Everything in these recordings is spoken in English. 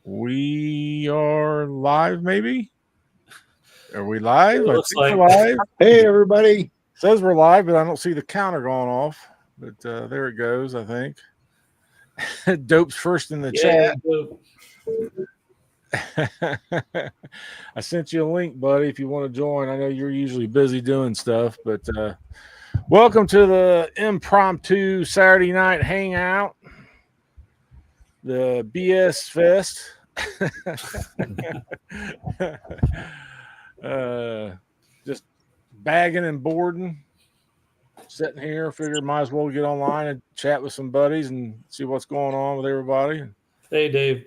We are live, maybe? Are we live? It I looks think we're like- live. Hey, everybody. It says we're live, but I don't see the counter going off. But there it goes, I think. Dope's first in the chat. I sent you a link, buddy, if you want to join. I know you're usually busy doing stuff, but welcome to the impromptu Saturday night hangout, the BS Fest. Just bagging and boarding, sitting here. Figure might as well get online and chat with some buddies and see what's going on with everybody. Hey, Dave.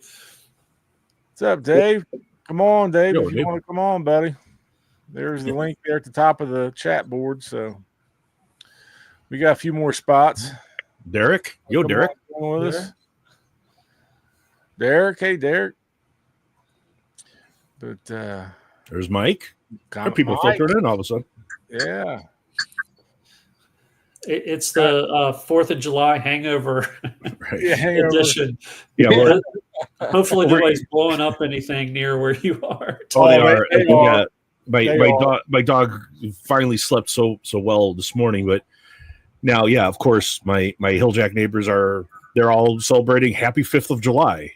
What's up, Dave? Come on, Dave. Yo, if you Dave. want to come on, buddy. There's the link there at the top of the chat board. So we got a few more spots. Derek? Yo, Come Derek. on with us. Derek. Hey, Derek. But There's Mike. There are people Mike. filtered in all of a sudden. Yeah. It's the 4th of July hangover Right. Yeah, hangover. edition. Yeah, well, Hopefully nobody's blowing up anything near where you are. oh, they are. they are. Yeah, my dog finally slept so well this morning, but now, yeah, of course, my Hilljack neighbors they're all celebrating Happy 5th of July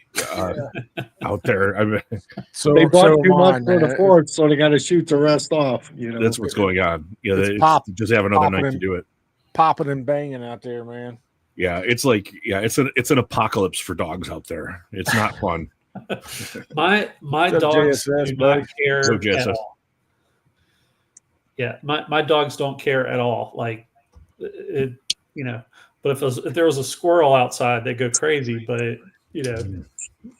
out there. I mean, So They bought so too am much I, for the man. 4th, so they got to shoot the rest off. You know, that's what's going on. Yeah, It's they just have another popping night to in. do it. Popping and banging out there, man. Yeah, it's like it's an apocalypse for dogs out there. It's not fun. My What's up, dogs JSS, do buddy? not care So at JSS. all. Yeah, my dogs don't care at all. Like it, you know. But if there was a squirrel outside, they go crazy. But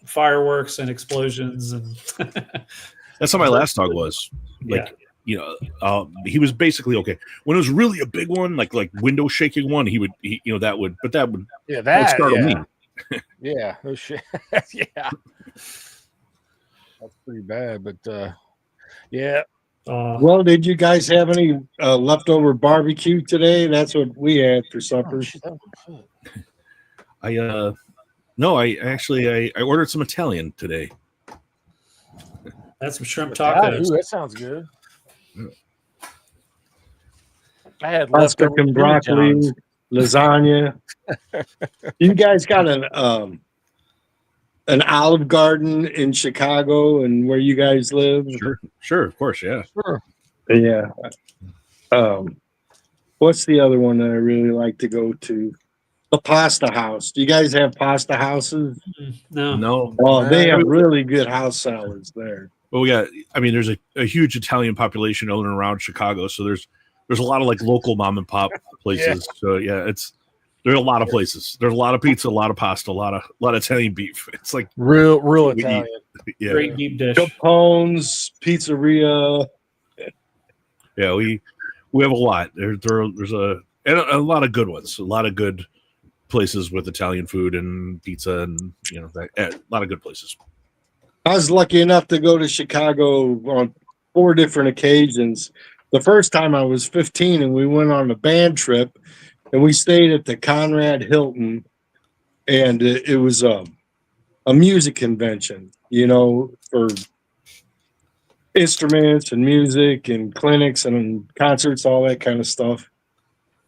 fireworks and explosions and That's how my last dog was. Like, he was basically okay. When it was really a big one, like window shaking one, that would Yeah, that startle me. Yeah, no shit. Yeah. That's pretty bad, but yeah. well, did you guys have any leftover barbecue today? That's what we had for supper. Oh, shit, that was good. I ordered some Italian today. that's some shrimp Yeah, tacos. ooh, that sounds good. I had Pasta leftover and broccoli, John's. lasagna. You guys got an Olive Garden in Chicago and where you guys live? Sure, of course, yeah. Sure. Yeah. What's the other one that I really like to go to? The Pasta House. Do you guys have pasta houses? No, Oh, they have really good house salads there. but there's a huge Italian population in and around Chicago, so there's a lot of like local mom and pop places. So yeah, there's a lot of places. There's a lot of pizza, a lot of pasta, a lot of Italian beef. It's like Real we Italian. yeah, Great deep dish. Capone's Pizzeria. yeah. We have a lot. There's a lot of good ones. A lot of good places with Italian food and pizza, and a lot of good places. I was lucky enough to go to Chicago on 4 different occasions. The first time I was 15 and we went on a band trip and we stayed at the Conrad Hilton, and it was a music convention, for instruments and music and clinics and concerts, all that kind of stuff.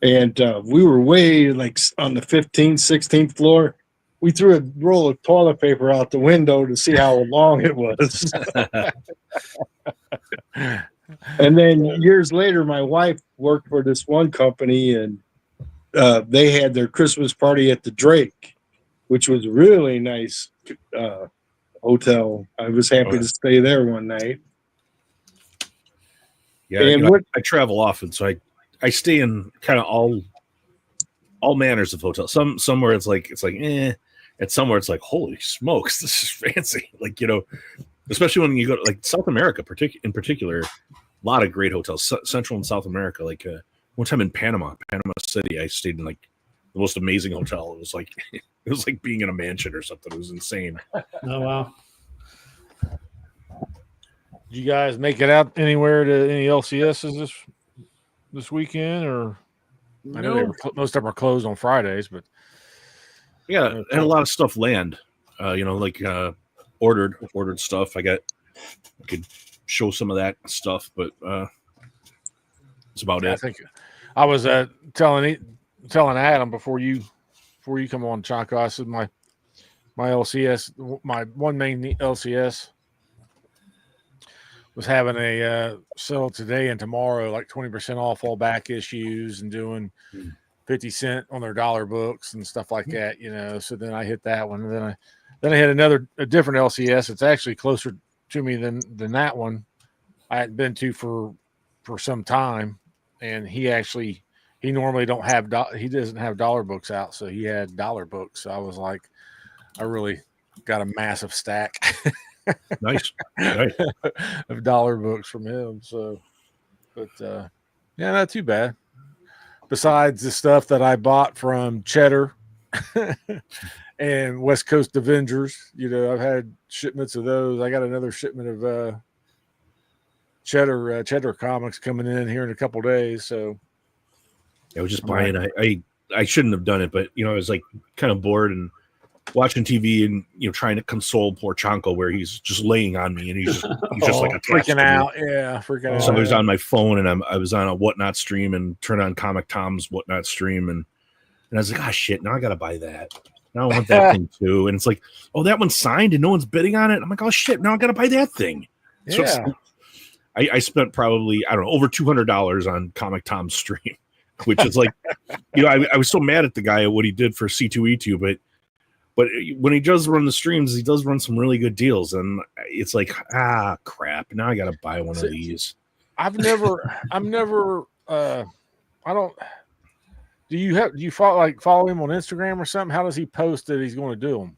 And we were way like on the 15th, 16th floor. We threw a roll of toilet paper out the window to see how long it was. And then years later, my wife worked for this one company, and they had their Christmas party at the Drake, which was a really nice hotel. I was happy to stay there one night. Yeah, And I travel often, so I stay in kind of all manners of hotels. Somewhere it's like and somewhere it's like, holy smokes, this is fancy. Like, especially when you go to like South America, in particular, a lot of great hotels, Central and South America. Like one time in Panama City, I stayed in like the most amazing hotel. It was like being in a mansion or something. It was insane. Oh wow. Did you guys make it out anywhere to any LCSs this weekend, or I know most of them are closed on Fridays, but Yeah, and a lot of stuff land. ordered stuff. I could show some of that stuff, but that's about I it. think I was telling Adam before you come on, Chaco. I said my LCS, my one main LCS was having a sale today and tomorrow, like 20% off all back issues and doing 50 cent on their dollar books and stuff like that, So then I hit that one, and then I had a different LCS. It's actually closer to me than that one I hadn't been to for some time, and he normally he doesn't have dollar books out, so he had dollar books. So I was like, I really got a massive stack. Nice. Of dollar books from him. So, but yeah, not too bad. Besides the stuff that I bought from Cheddar and West Coast Avengers, I've had shipments of those. I got another shipment of Cheddar Comics coming in here in a couple days. So I was just buying. I shouldn't have done it, but I was like kind of bored and watching TV and trying to console poor Chanko, where he's just laying on me and he's just like freaking out. Yeah, freaking out. So I was on my phone and I was on a Whatnot stream and turned on Comic Tom's Whatnot stream and I was like, shit, now I gotta buy that. Now I want that thing too. And it's like, oh, that one's signed and no one's bidding on it. I'm like, oh shit, now I gotta buy that thing. So I spent probably, I don't know, over $200 on Comic Tom's stream, which is like, I was so mad at the guy at what he did for C2E2, but when he does run the streams, he does run some really good deals, and it's like, crap! Now I got to buy one of these. I don't. Do you follow him on Instagram or something? How does he post that he's going to do them?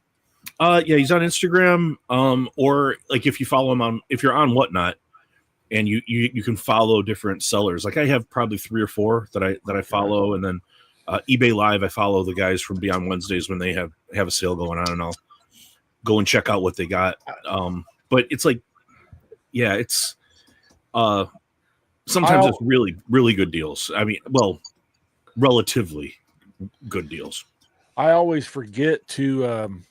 Yeah, he's on Instagram. Or like if you follow him if you're on Whatnot, and you can follow different sellers. Like I have probably 3 or 4 that I follow, and then eBay Live, I follow the guys from Beyond Wednesdays when they have a sale going on, and I'll go and check out what they got. But it's like, yeah, it's sometimes it's really, really good deals. I mean, well, relatively good deals. I always forget to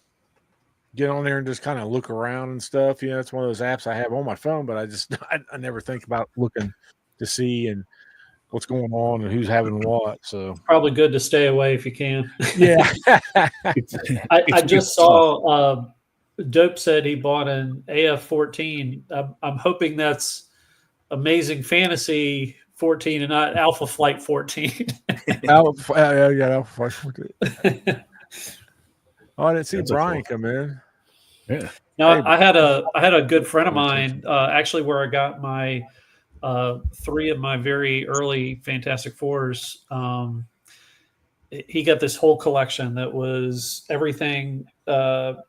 get on there and just kind of look around and stuff. It's one of those apps I have on my phone, but I never think about looking to see and what's going on and who's having what. So probably good to stay away if you can. Yeah. I just saw Dope said he bought an AF-14. I'm hoping that's Amazing Fantasy 14 and not Alpha Flight 14. Alpha Flight 14. Oh, I didn't see Brian come in. Yeah. No, I had a good friend of mine actually where I got my 3 of my very early Fantastic Fours. He got this whole collection that was everything. The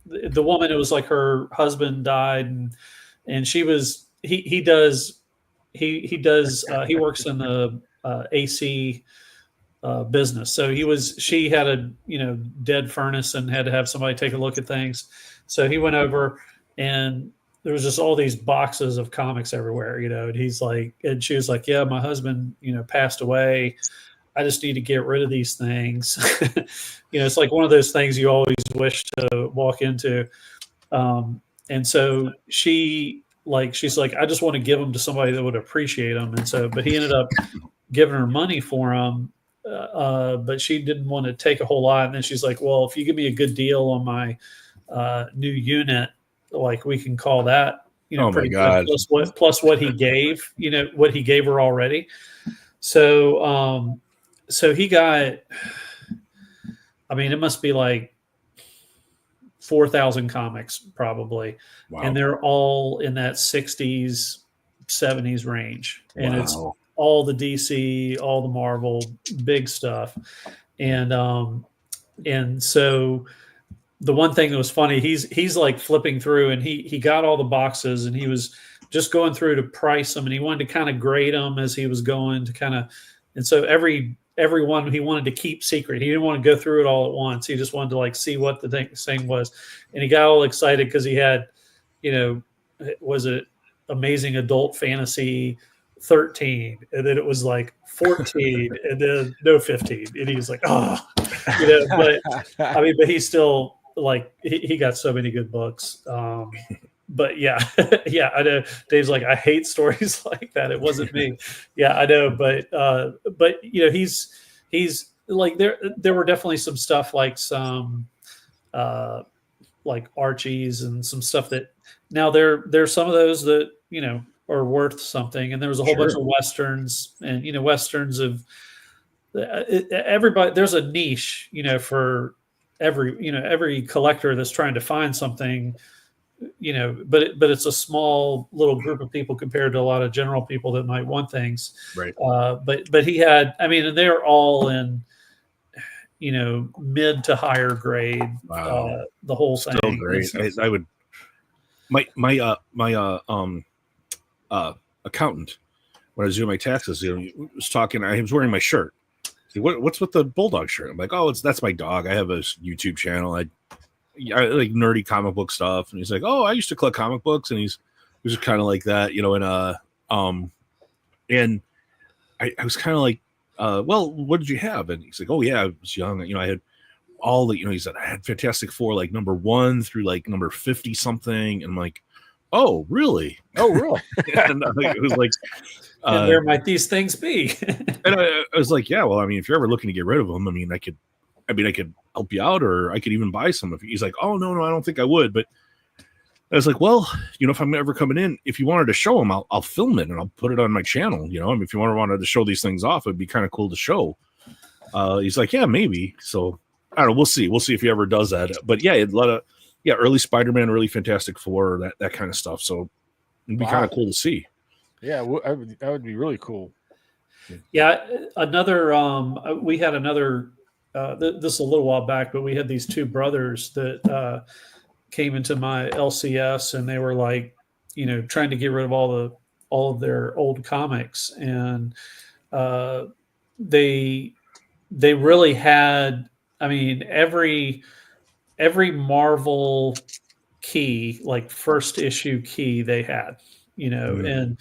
woman, it was like her husband died, and she was he works in the AC business. So she had a dead furnace and had to have somebody take a look at things. So he went over and there was just all these boxes of comics everywhere, and he's like, and she was like, yeah, my husband, passed away. I just need to get rid of these things. It's like one of those things you always wish to walk into. And so she's like, I just want to give them to somebody that would appreciate them. And so, but he ended up giving her money for them. But she didn't want to take a whole lot. And then she's like, well, if you give me a good deal on my new unit, like we can call that, oh my God, plus what he gave, what he gave her already. So, so he got, I mean, it must be like 4,000 comics probably. Wow. And they're all in that 60s, 70s range. And wow. It's all the DC, all the Marvel, big stuff. And so the one thing that was funny, he's like flipping through and he got all the boxes and he was just going through to price them and he wanted to kind of grade them as he was going to kind of, and so every one he wanted to keep secret. He didn't want to go through it all at once. He just wanted to like see what the thing was. And he got all excited because he had, was it Amazing Adult Fantasy 13, and then it was like 14, and then no 15, and he was like, oh, but I mean, but he still like he got so many good books. But yeah, yeah, I know. Dave's like, I hate stories like that. It wasn't me. Yeah, I know, but you know, he's like there were definitely some stuff like some like Archies and some stuff that now there's some of those that you know are worth something, and there was a whole bunch of westerns, and you know, westerns of everybody. There's a niche, you know, for every collector that's trying to find something, you know, but it's a small little group of people compared to a lot of general people that might want things. Right. But he had, I mean, and they're all in, you know, mid to higher grade. Wow. The whole Still thing. great. I would my accountant, when I was doing my taxes, you know, was talking. I was wearing my shirt. What's with the bulldog shirt? I'm like, oh, that's my dog. I have a YouTube channel. I like nerdy comic book stuff. And he's like, oh, I used to collect comic books. And he was kind of like that, you know. And I was kind of like, well, what did you have? And he's like, oh yeah, I was young. You know, I had all the, you know, he said I had Fantastic Four like number 1 through like number 50 something. And I'm like, oh really? Oh really? And it was like, and where might these things be? and I was like, yeah, well, I mean, if you're ever looking to get rid of them, I mean, I could help you out, or I could even buy some of you. He's like, oh no, I don't think I would. But I was like, well, you know, if I'm ever coming in, if you wanted to show them, I'll film it and I'll put it on my channel. You know, I mean, if you wanted to show these things off, it'd be kind of cool to show. He's like, yeah, maybe. So I don't know. We'll see. We'll see if he ever does that. But yeah, a lot of early Spider-Man, early Fantastic Four, that kind of stuff. So it'd be kind of cool to see. Yeah, that would be really cool. Yeah, another. We had another. This a little while back, but we had these two brothers that came into my LCS, and they were like, you know, trying to get rid of all of their old comics, and they really had. I mean, every Marvel key, like first issue key, they had, you know,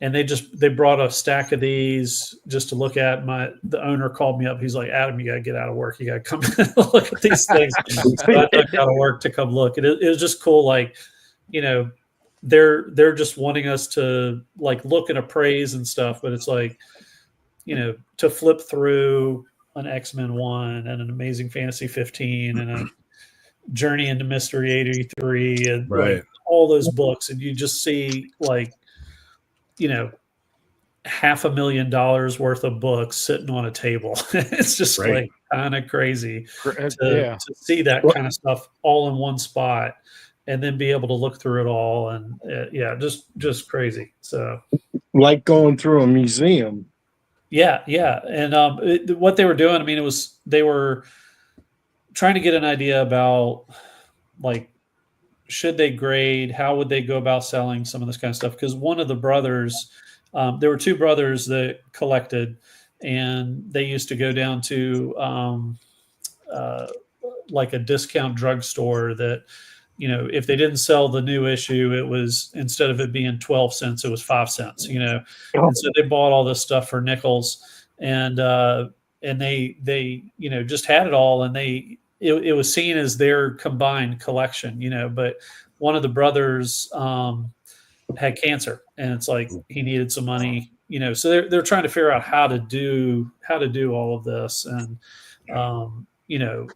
and they brought a stack of these just to look at. The owner called me up. He's like, Adam, you got to get out of work. You got to come look at these things. So I took out of work to come look. It was just cool. Like, you know, they're just wanting us to like look and appraise and stuff. But it's like, you know, to flip through an X-Men 1 and an Amazing Fantasy 15 and a Journey into Mystery 83 and like all those books, and you just see like, you know, $500,000 worth of books sitting on a table. It's just like kind of crazy to see that kind of stuff all in one spot and then be able to look through it all. And just crazy. So like going through a museum. Yeah. And what they were doing, I mean, they were trying to get an idea about like, should they grade? How would they go about selling some of this kind of stuff? Because one of the brothers, there were two brothers that collected, and they used to go down to like a discount drugstore that, you know, if they didn't sell the new issue, it was, instead of it being 12 cents, it was 5 cents, you know. And so they bought all this stuff for nickels, and they you know, just had it all, and it was seen as their combined collection, you know. But one of the brothers had cancer, and it's like he needed some money, you know. So they're trying to figure out how to do all of this, and you know,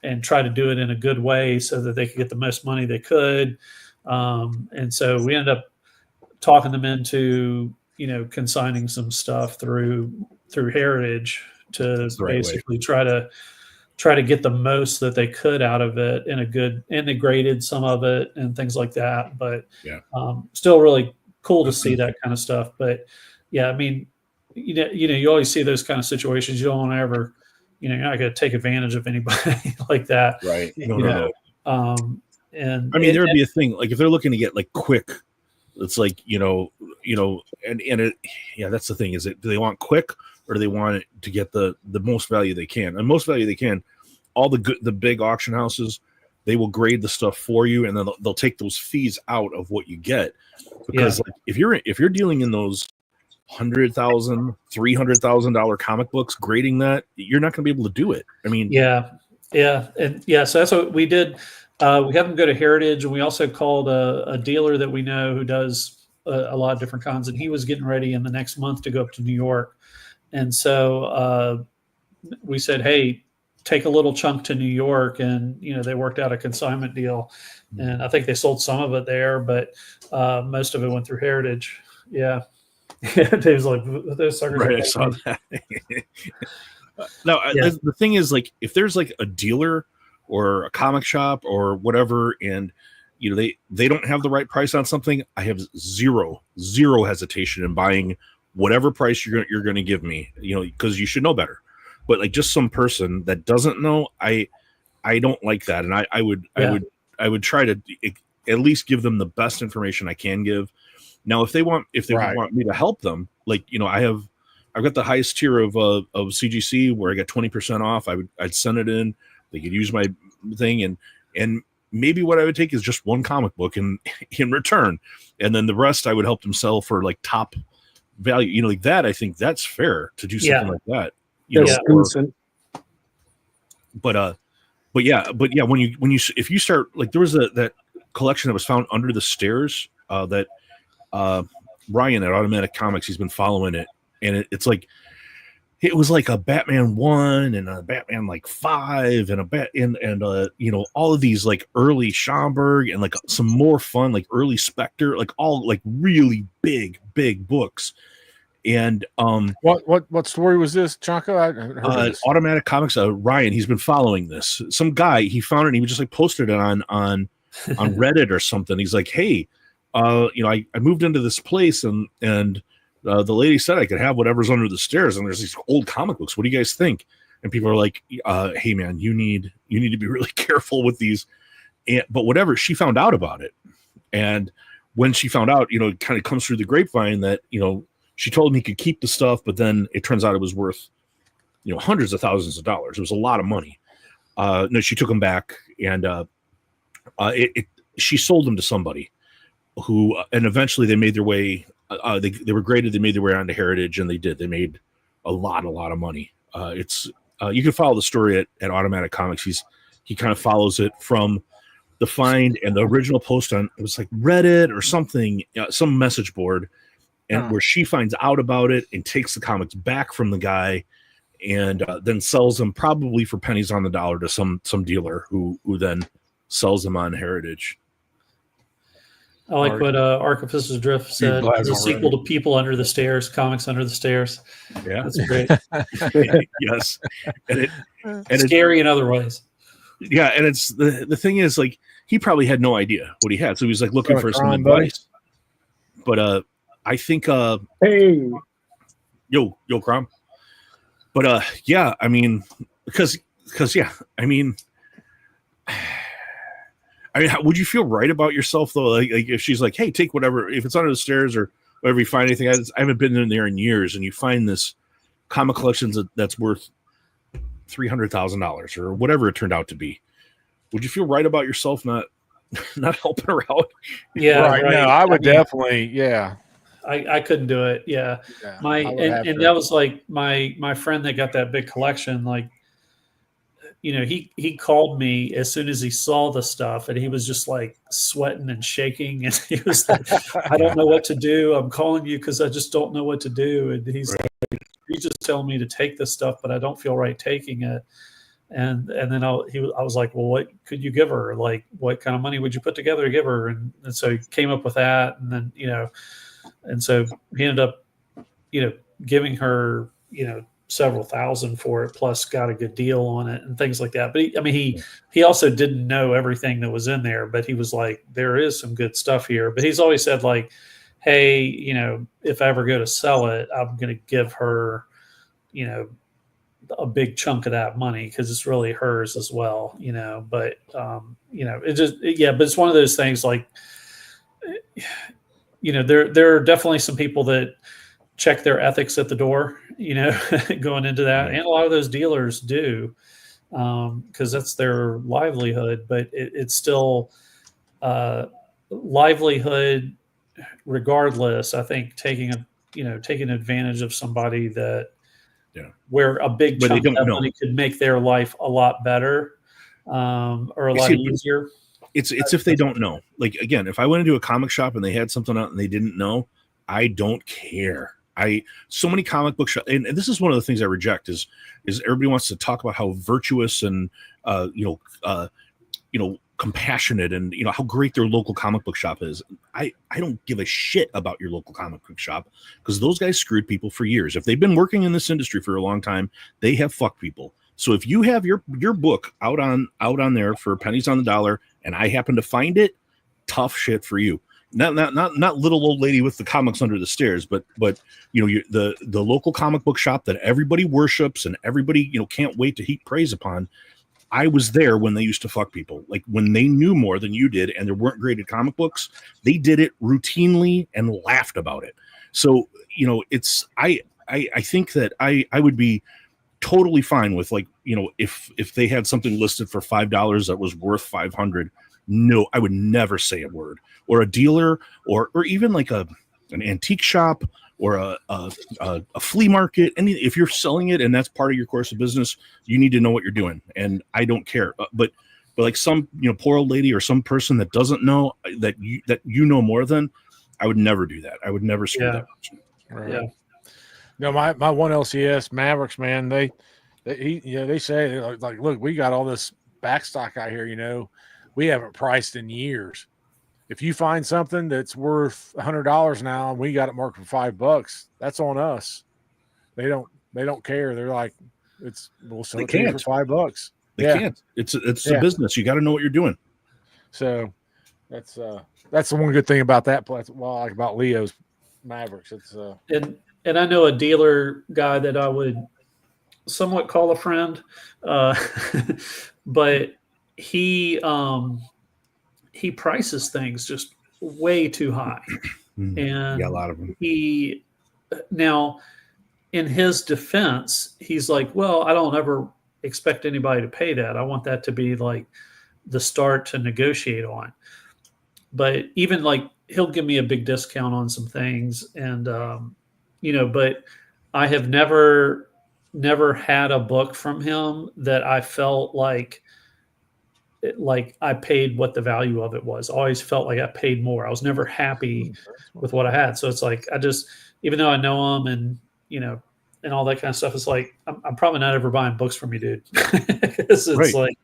and try to do it in a good way so that they could get the most money they could. And so we ended up talking them into, you know, consigning some stuff through Heritage to basically try to get the most that they could out of it and they graded some of it and things like that. But still really cool to see that kind of stuff. But yeah, I mean, you know, you always see those kind of situations. You don't want to ever, you know, you're not going to take advantage of anybody like that. Right. No. And I mean, there would be a thing, like if they're looking to get like quick, it's like, you know, and it, that's the thing, is it, do they want quick, or do they want it to get the most value they can? And most value they can, all the big auction houses, they will grade the stuff for you, and then they'll take those fees out of what you get. Because like, if you're dealing in those $100,000, $300,000 comic books, grading that, you're not going to be able to do it. I mean, Yeah, and yeah, so that's what we did. We had them go to Heritage, and we also called a dealer that we know who does a lot of different cons, and he was getting ready in the next month to go up to New York, and so we said, "Hey, take a little chunk to New York," and they worked out a consignment deal, and I think they sold some of it there, but most of it went through Heritage. Yeah, Dave's like, those suckers. Right, I saw that. No, Yeah. the thing is, like, if there's like a dealer or a comic shop or whatever, and they don't have the right price on something, I have zero hesitation in buying whatever price you're going to give me, because you should know better. But like just some person that doesn't know, I don't like that, and I would try to at least give them the best information I can give. Now, if they want me to help them, like I've got the highest tier of CGC where I got 20% off. I'd send it in. They could use my thing, and maybe what I would take is just one comic book in return, and then the rest I would help them sell for like top value. Like that. I think that's fair to do something like that. But yeah, when you if you start, like, there was that collection that was found under the stairs that Ryan at Automatic Comics, he's been following it, and it's like, it was like a Batman 1 and a Batman like 5 and all of these like early Schomburg and like some more fun like early Spectre, like all like really big books. And what story was this, Chaco? I heard of this. Automatic Comics, Ryan, he's been following this. Some guy, he found it and he was just like posted it on Reddit or something. He's like, hey, I moved into this place and the lady said I could have whatever's under the stairs, and there's these old comic books. What do you guys think? And people are like, hey man, you need to be really careful with these. But whatever, she found out about it. And when she found out, it kind of comes through the grapevine that, she told him he could keep the stuff, but then it turns out it was worth, hundreds of thousands of dollars. It was a lot of money. No, she took them back, and she sold them to somebody who, and eventually they made their way. They were graded. They made their way onto Heritage, and they made a lot of money. You can follow the story at Automatic Comics. He kind of follows it from the find and the original post on, it was like Reddit or something, some message board, and where she finds out about it and takes the comics back from the guy, and then sells them probably for pennies on the dollar to some dealer who then sells them on Heritage. I like what Archivistus Drift said. It's a sequel to People Under the Stairs, Comics Under the Stairs. Yeah, that's great. Yes, and scary in other ways. Yeah, and it's the thing is, like, he probably had no idea what he had, so he was like looking for some advice. But I think hey, yo Crom. But yeah, I mean, because yeah, I mean, would you feel right about yourself though? Like if she's like, hey, take whatever, if it's under the stairs or whatever, you find anything. I haven't been in there in years, and you find this comic collection that's worth $300,000 or whatever it turned out to be. Would you feel right about yourself not helping her out? Yeah, right. No, I would definitely. Yeah, I couldn't do it. Yeah, and that was like my friend that got that big collection. Like, he called me as soon as he saw the stuff, and he was just like sweating and shaking, and he was like, I don't know what to do. I'm calling you because I just don't know what to do. And he's like, he's just telling me to take this stuff, but I don't feel right taking it. And then I was like, well, what could you give her? Like, what kind of money would you put together to give her? And so he came up with that. And then, and so he ended up, giving her, several thousand for it, plus got a good deal on it and things like that. But he also didn't know everything that was in there, but he was like, there is some good stuff here. But he's always said, like, hey, if I ever go to sell it, I'm going to give her, a big chunk of that money because it's really hers as well, but it just, but it's one of those things, like, there are definitely some people that check their ethics at the door, going into that. And a lot of those dealers do, because that's their livelihood, but it's still livelihood regardless. I think taking advantage of somebody that, where a big chunk of that money could make their life a lot better. or a lot easier. It's if they don't know. Like, again, if I went into a comic shop and they had something out and they didn't know, I don't care. So many comic book shops, and this is one of the things I reject is everybody wants to talk about how virtuous and compassionate and how great their local comic book shop is. I don't give a shit about your local comic book shop, because those guys screwed people for years. If they've been working in this industry for a long time, they have fucked people. So if you have your book out on there for pennies on the dollar, and I happen to find it, tough shit for you. Not little old lady with the comics under the stairs, but the local comic book shop that everybody worships and everybody can't wait to heap praise upon. I was there when they used to fuck people. Like, when they knew more than you did and there weren't graded comic books, they did it routinely and laughed about it. So, it's, I think that I would be totally fine with, like, if they had something listed for $5 that was worth $500, no, I would never say a word. Or a dealer, or even like an antique shop, or a flea market. And if you're selling it and that's part of your course of business, you need to know what you're doing. And I don't care. But like some poor old lady or some person that doesn't know that you know more than, I would never do that. I would never screw that person. Right. Yeah. No, my one LCS Mavericks, man, they say, like, look, we got all this backstock out here, we haven't priced in years. If you find something that's worth $100 now and we got it marked for $5, that's on us. They don't care. They're like, we'll sell it to you for $5. They can't. It's a business. You got to know what you're doing. So that's the one good thing about that place. Well, like about Leo's Mavericks. It's and I know a dealer guy that I would somewhat call a friend, but he prices things just way too high. And a lot of them. Now, in his defense, he's like, well, I don't ever expect anybody to pay that. I want that to be like the start to negotiate on. But even like, he'll give me a big discount on some things. And, but I have never had a book from him that I felt like I paid what the value of it was. I always felt like I paid more. I was never happy with what I had. So it's like, even though I know him and, and all that kind of stuff, it's like, I'm probably not ever buying books from you, dude. It's right. Like,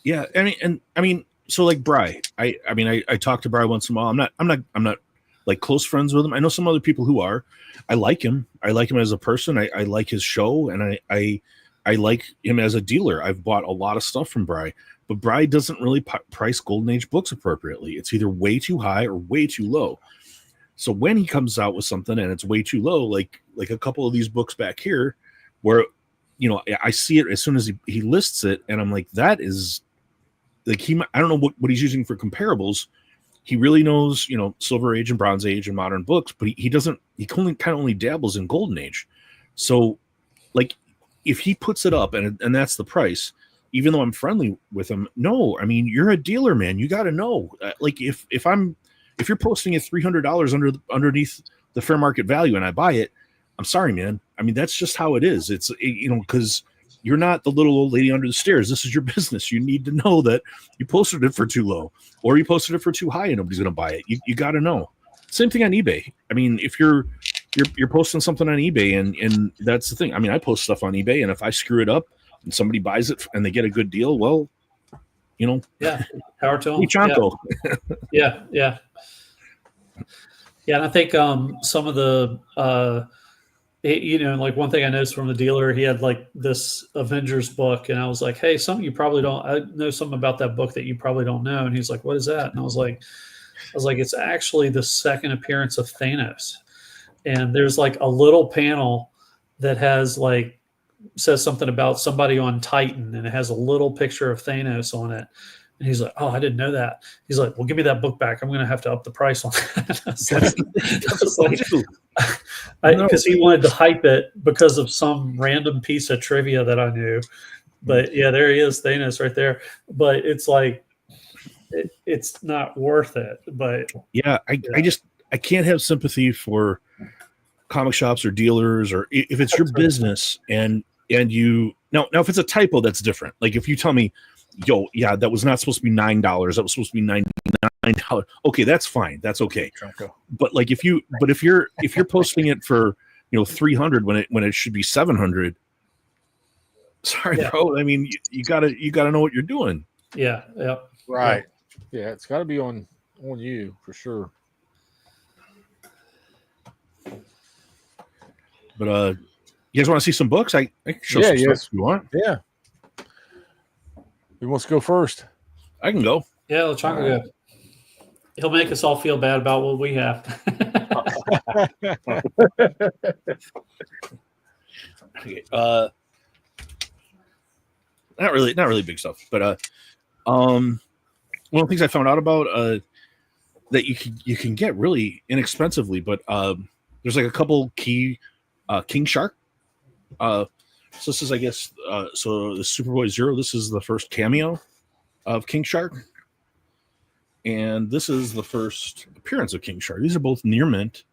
yeah. I mean, so like Bry, I talk to Bry once in a while. I'm not like close friends with him. I know some other people who are. I like him. I like him as a person. I like his show, and I like him as a dealer. I've bought a lot of stuff from Bry. But Bry doesn't really price Golden Age books appropriately. It's either way too high or way too low. So when he comes out with something and it's way too low, like a couple of these books back here, where I see it as soon as he lists it, and I'm like, that is like I don't know what he's using for comparables. He really knows Silver Age and Bronze Age and modern books, but he doesn't. He only dabbles in Golden Age. So like if he puts it up and that's the price. Even though I'm friendly with him, no, I mean, you're a dealer, man. You got to know, like if you're posting it $300 underneath the fair market value and I buy it, I'm sorry, man. I mean, that's just how it is. It's, because you're not the little old lady under the stairs. This is your business. You need to know that you posted it for too low or you posted it for too high and nobody's going to buy it. You got to know. Same thing on eBay. I mean, if you're posting something on eBay and that's the thing. I mean, I post stuff on eBay, and if I screw it up, and somebody buys it and they get a good deal, well, yeah, power to them. Yeah. Yeah. And I think some of the like one thing I noticed from the dealer, he had like this Avengers book, and I was like, hey, something you probably don't. I know something about that book that you probably don't know. And he's like, what is that? And I was like, it's actually the second appearance of Thanos, and there's like a little panel that has like. Says something about somebody on Titan, and it has a little picture of Thanos on it. And he's like, oh, I didn't know that. He's like, well, give me that book back. I'm going to have to up the price on that. Because he wanted to hype it because of some random piece of trivia that I knew. But yeah, there he is, Thanos right there. But it's like, it's not worth it. But yeah, I can't have sympathy for comic shops or dealers, or if it's your business and you now if it's a typo, that's different. Like if you tell me yo, yeah, that was not supposed to be $9. That was supposed to be $99. Okay, that's fine. That's okay. But like if you're posting it for, 300 when it should be 700. Sorry, bro. I mean, you gotta know what you're doing. Yeah. Right. Yeah, it's got to be on you for sure. But you guys want to see some books? I can show some stuff if you want. Yeah. Who wants to go first? I can go. Yeah, LeChonka go. He'll make us all feel bad about what we have. Okay, not really big stuff, but one of the things I found out about that you can get really inexpensively, but there's like a couple key King Shark. So this is, I guess, so the Superboy Zero. This is the first cameo of King Shark, and this is the first appearance of King Shark. These are both near mint,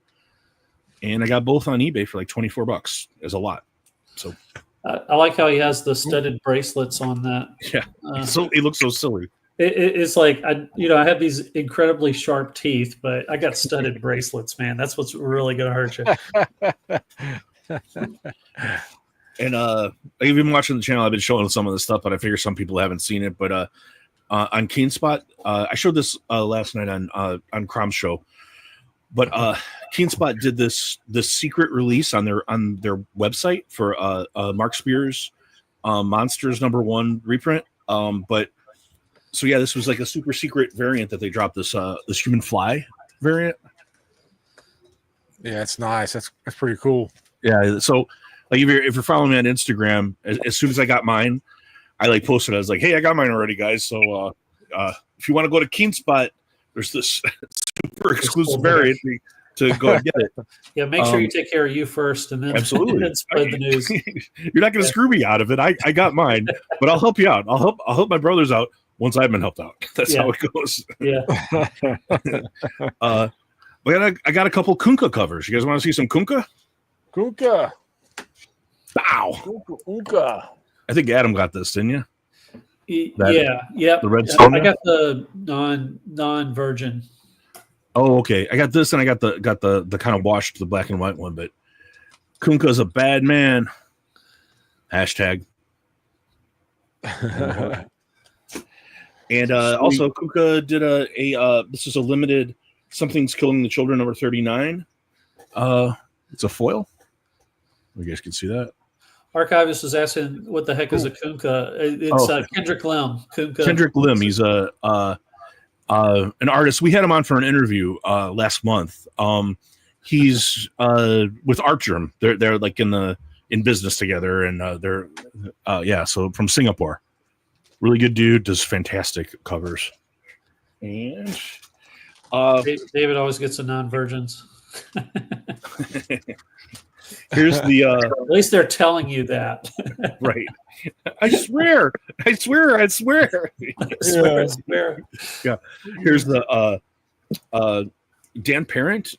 and I got both on eBay for like $24 as a lot. So I like how he has the studded bracelets on that. Yeah, so he looks so silly. It's like I have these incredibly sharp teeth, but I got studded bracelets, man. That's what's really gonna hurt you. And I've been watching the channel. I've been showing some of this stuff, but I figure some people haven't seen it. But on KeenSpot, I showed this last night on Crom's show. But KeenSpot did this secret release on their website for Mark Spears Monsters #1 reprint. But so yeah, this was like a super secret variant that they dropped, this Human Fly variant. Yeah, it's nice. That's pretty cool. Yeah, so like if you're following me on Instagram, as soon as I got mine, I like posted. I was like, "Hey, I got mine already, guys." So if you want to go to KeenSpot, there's this super exclusive variant to go and get it. Yeah, make sure you take care of you first, and then absolutely then spread the news. You're not going to screw me out of it. I got mine, but I'll help you out. I'll help my brothers out once I've been helped out. That's how it goes. Yeah. I got a couple Kunkka covers. You guys want to see some Kunkka? Kunkka. Bow. Kunkka. I think Adam got this, didn't you? Yeah. The red stone. I got the non-virgin. Oh, okay. I got this, and I got the kind of washed, the black and white one. But Kunkka's a bad man. Hashtag. And also, Kunkka did a this is a limited Something's Killing the Children #39. It's a foil. You guys can see that. Archivist is asking, "What the heck is a Kunkka?" It's Kendrick Lim. Kunkka. Kendrick Lim. He's an artist. We had him on for an interview last month. He's with Artgerm. They're like in business together, and so from Singapore. Really good dude, does fantastic covers. And David always gets the non-virgins. Here's the at least they're telling you that. Right. I swear. Yeah. Here's the Dan Parent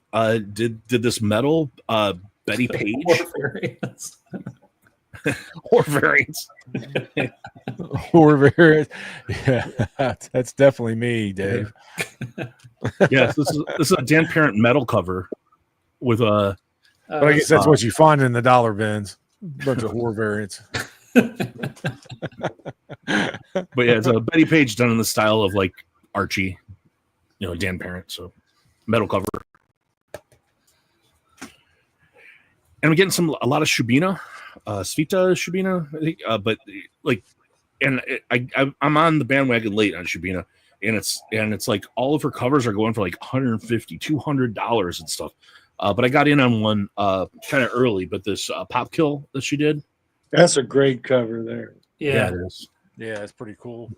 did this metal Betty Page or variants. Or variants. Yeah, that's definitely me, Dave. Yes, this is a Dan Parent metal cover with a. But I guess that's what you find in the dollar bins. A bunch of horror variants. But yeah, it's a Betty Page done in the style of like Archie, Dan Parent. So metal cover. And we're getting a lot of Shubina, Svita Shubina, I think. But like, and I'm on the bandwagon late on Shubina, and it's like all of her covers are going for like $150, $200 and stuff. But I got in on one kind of early. But this Pop Kill that she did, that's a great cover there. Yeah, it is. Yeah, it's pretty cool.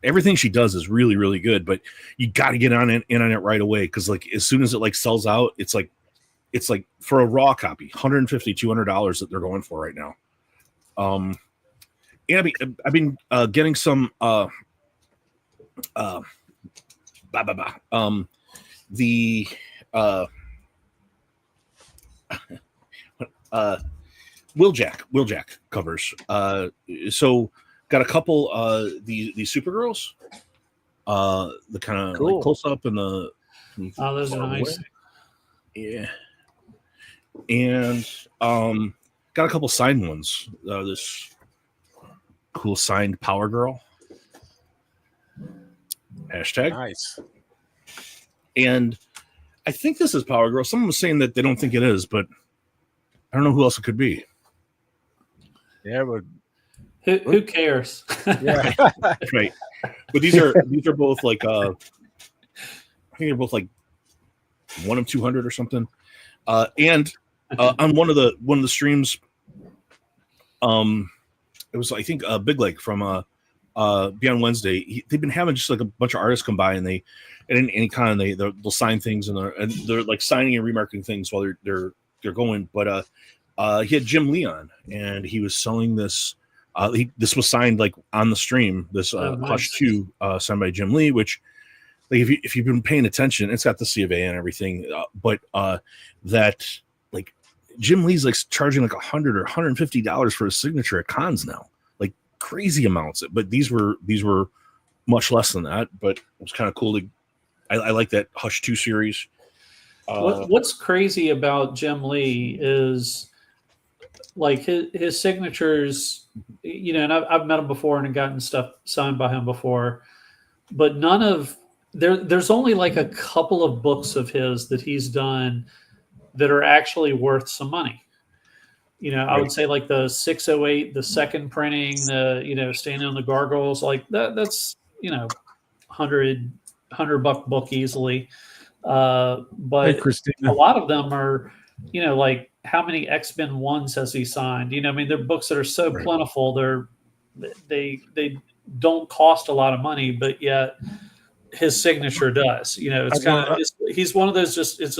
Everything she does is really, really good. But you got to get in on it right away, because like as soon as it like sells out, it's like for a raw copy, $150, $200 that they're going for right now. And I've been getting some the Wheeljack covers. So got a couple the Supergirls, the kind of Cool. like close up and the Oh, those are nice. Yeah, and got a couple signed ones. This cool signed Power Girl hashtag. Nice. And I think this is Power Girl. Someone was saying that they don't think it is, but I don't know who else it could be. Yeah, but Who cares? yeah. Right. But these are both like I think they're both like 1 of 200 or something. And on one of the streams, it was I think Big Lake from Beyond Wednesday. They've been having just like a bunch of artists come by and they'll sign things and they're like signing and remarking things while they're going. But he had Jim Lee on and he was selling this. This was signed like on the stream. This nice. Hush 2 signed by Jim Lee, which like if you've been paying attention, it's got the C of A and everything. But that like Jim Lee's like charging like $100 or $150 for a signature at cons now, like crazy amounts. But these were much less than that. But it was kind of cool to. I like that Hush 2 series. What's crazy about Jim Lee is like his signatures, you know, and I've met him before and gotten stuff signed by him before, but there's only like a couple of books of his that he's done that are actually worth some money. You know, I would say like the 608, the second printing, Standing on the Gargoyles, like that's, $100 book easily. But Hey, Christina. a lot of them are, like how many X-Men 1s has he signed? I mean, they're books that are so plentiful. They don't cost a lot of money, but yet his signature does. It's kind of he's one of those. Just it's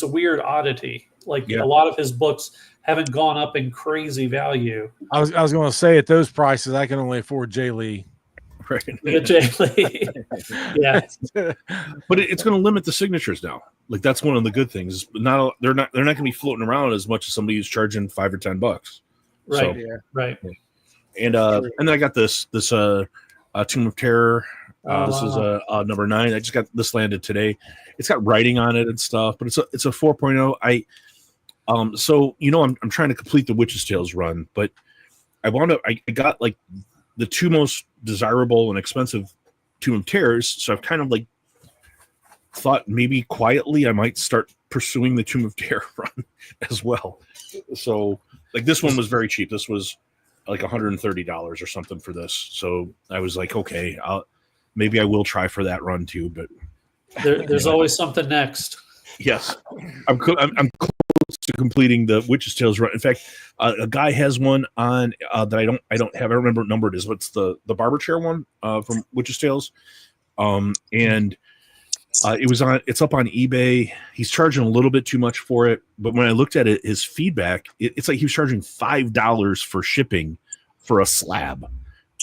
a weird oddity. Like a lot of his books haven't gone up in crazy value. I was going to say at those prices, I can only afford Jay Lee. Right. Jay Lee. Yeah. But it's going to limit the signatures now. Like that's one of the good things. But they're not going to be floating around as much as somebody who's charging $5 or $10. Right. So, Right. And then I got this Tomb of Terror. This is number 9. I just got this landed today. It's got writing on it and stuff, but it's a 4.0. So I'm trying to complete the Witch's Tales run, but I got like the 2 most desirable and expensive Tomb of Terrors. So I've kind of like thought maybe quietly I might start pursuing the Tomb of Terror run as well. So like this one was very cheap. This was like $130 or something for this. So I was like, okay, maybe I will try for that run too. But there's always something next. Yes, I'm close to completing the Witch's Tales run. In fact, a guy has one on that I don't have. I don't remember what number it is. What's the barber chair one from Witch's Tales? And it's up on eBay. He's charging a little bit too much for it. But when I looked at it, his feedback, it's like he was charging $5 for shipping for a slab.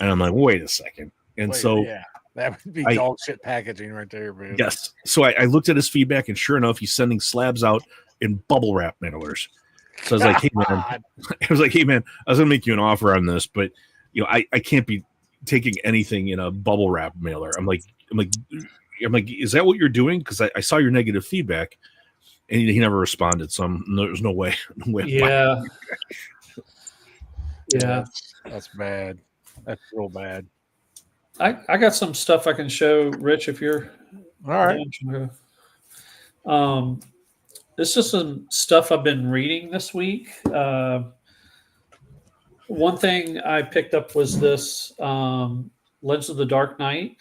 And I'm like, wait a second. And that would be dog shit packaging right there, man. Yes. So I looked at his feedback, and sure enough, he's sending slabs out in bubble wrap mailers. So I was like, hey man, I was gonna make you an offer on this, but I can't be taking anything in a bubble wrap mailer. I'm like, is that what you're doing? Because I saw your negative feedback, and he never responded. So there's no way. Yeah. Yeah. That's bad. That's real bad. I got some stuff I can show Rich if you're all right. This is some stuff I've been reading this week. One thing I picked up was this Legends of the Dark Knight.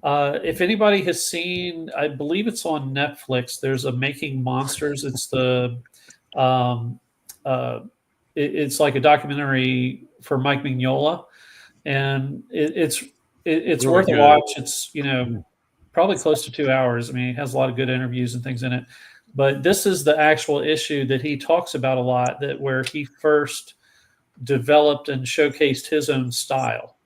If anybody has seen, I believe it's on Netflix. There's a Making Monsters. It's it's like a documentary for Mike Mignola, and it's really worth a watch. It's probably close to 2 hours. I mean, it has a lot of good interviews and things in it. But this is the actual issue that he talks about a lot, where he first developed and showcased his own style.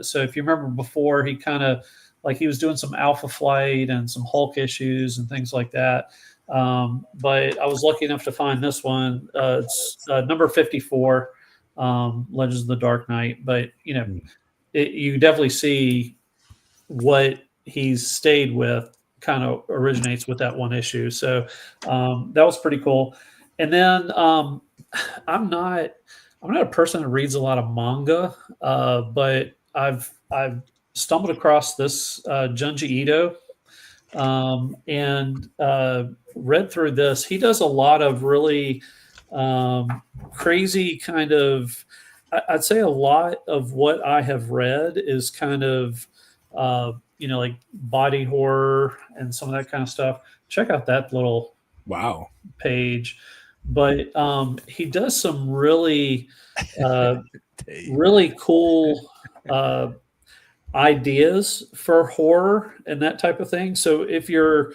So if you remember before, he kind of like he was doing some Alpha Flight and some Hulk issues and things like that. But I was lucky enough to find this one. It's number 54, Legends of the Dark Knight. But you definitely see what he's stayed with kind of originates with that one issue. So that was pretty cool. And then I'm not a person that reads a lot of manga, but I've stumbled across this Junji Ito and read through this. He does a lot of really crazy kind of. I'd say a lot of what I have read is kind of like body horror and some of that kind of stuff. Check out that little Wow. page. But he does some really really cool ideas for horror and that type of thing. So if you're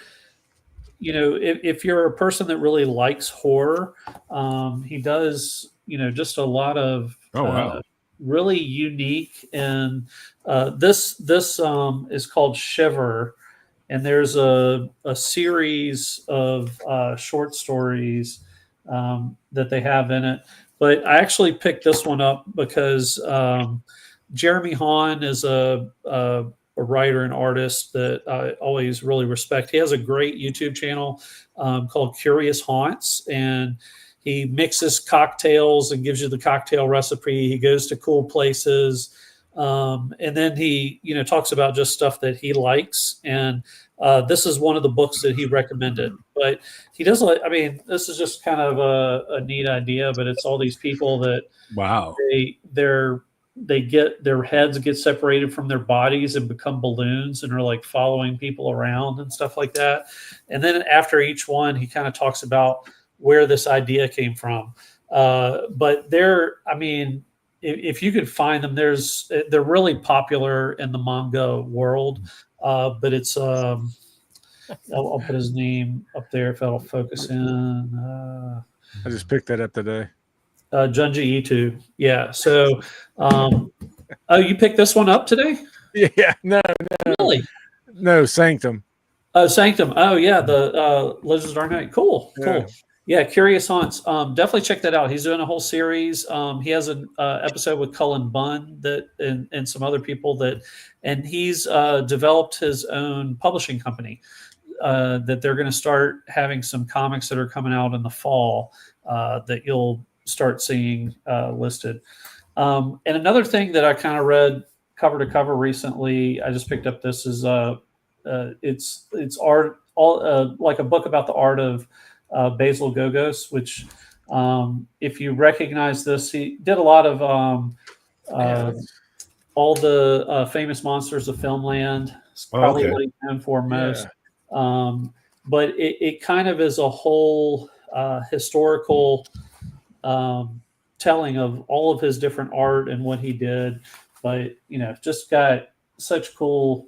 if you're a person that really likes horror, he does just a lot of really unique. And this is called Shiver, and there's a series of short stories that they have in it. But I actually picked this one up because Jeremy Hahn is a writer and artist that I always really respect. He has a great YouTube channel called Curious Haunts, and he mixes cocktails and gives you the cocktail recipe. He goes to cool places, and then he talks about just stuff that he likes. And this is one of the books that he recommended. But he does this is just kind of a neat idea. But it's all these people that they get their heads get separated from their bodies and become balloons and are like following people around and stuff like that. And then after each one, he kind of talks about where this idea came from. But if you could find them, they're really popular in the manga world. But it's I'll put his name up there if that'll focus in. I just picked that up today. Junji Ito. Yeah. So, you picked this one up today? Yeah. No. Really? No, Sanctum. Sanctum. Oh, yeah. The Legends of Dark Knight. Cool. Yeah. Curious Haunts. Definitely check that out. He's doing a whole series. He has an episode with Cullen Bunn and some other people and he's developed his own publishing company that they're going to start having some comics that are coming out in the fall that you'll start seeing listed. And another thing that I kind of read cover to cover recently, I just picked up this is it's art, like a book about the art of Basil Gogos, which if you recognize this, he did a lot of all the famous monsters of Filmland. It's probably what he's known for most. But it kind of is a whole historical telling of all of his different art and what he did. But just got such cool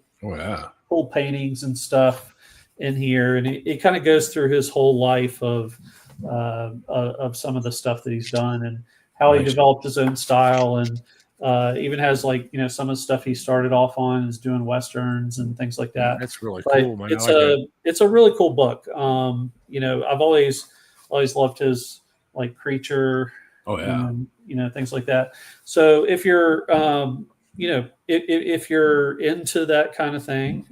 paintings and stuff in here, and it kind of goes through his whole life of some of the stuff that he's done and how he developed his own style, and even has some of the stuff he started off on is doing westerns and things like that. That's really cool, man. It's a really cool book. I've always loved his creature, things like that. So if you're if you're into that kind of thing,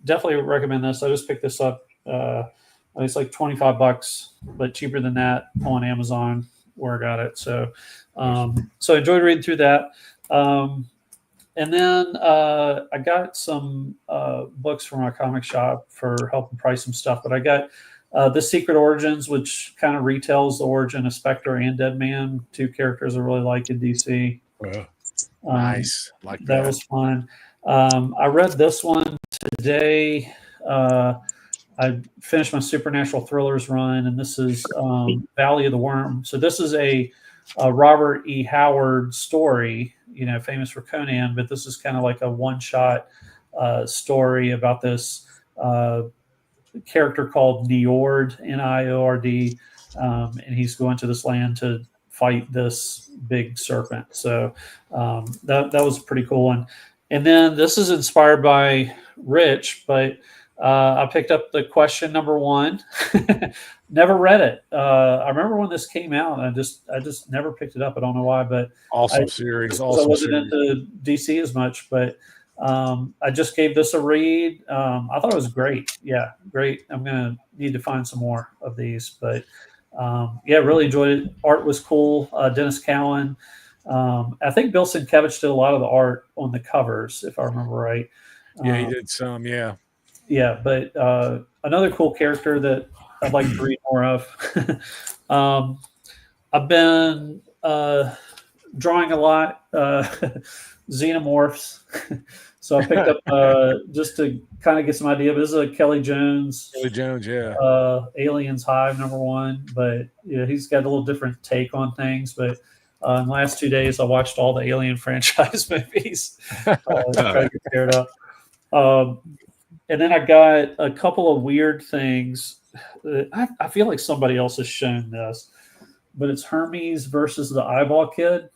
definitely recommend this. I just picked this up. It's like $25, but cheaper than that on Amazon where I got it. So I enjoyed reading through that. And then I got some books from our comic shop for helping price some stuff, but I got The Secret Origins, which kind of retells the origin of Spectre and Deadman, two characters I really like in DC. Nice. Like that was fun. I read this one today. I finished my Supernatural Thrillers run, and this is Valley of the Worm. So this is a Robert E. Howard story, famous for Conan, but this is kind of like a one-shot story about this character called Niord, Niord, and he's going to this land to fight this big serpent. So that was a pretty cool one. And then this is inspired by Rich, but I picked up the question #1. Never read it. I remember when this came out. I just never picked it up. I don't know why, but Awesome I series. I Awesome wasn't series. into DC as much, but I just gave this a read. I thought it was great. Yeah, great. I'm gonna need to find some more of these, but yeah, really enjoyed it. Art was cool. Dennis Cowan. I think Bill Sienkiewicz did a lot of the art on the covers, if I remember right. Yeah, he did some. Yeah. Yeah, but another cool character that I'd like to read more of. I've been drawing a lot, xenomorphs. So I picked up just to kind of get some idea. This is a Kelly Jones, Billy Jones. Yeah. Aliens Hive #1, but yeah, he's got a little different take on things. But in the last 2 days, I watched all the Alien franchise movies. Trying to get paired up. And then I got a couple of weird things. I feel like somebody else has shown this, but it's Hermes versus the Eyeball Kid.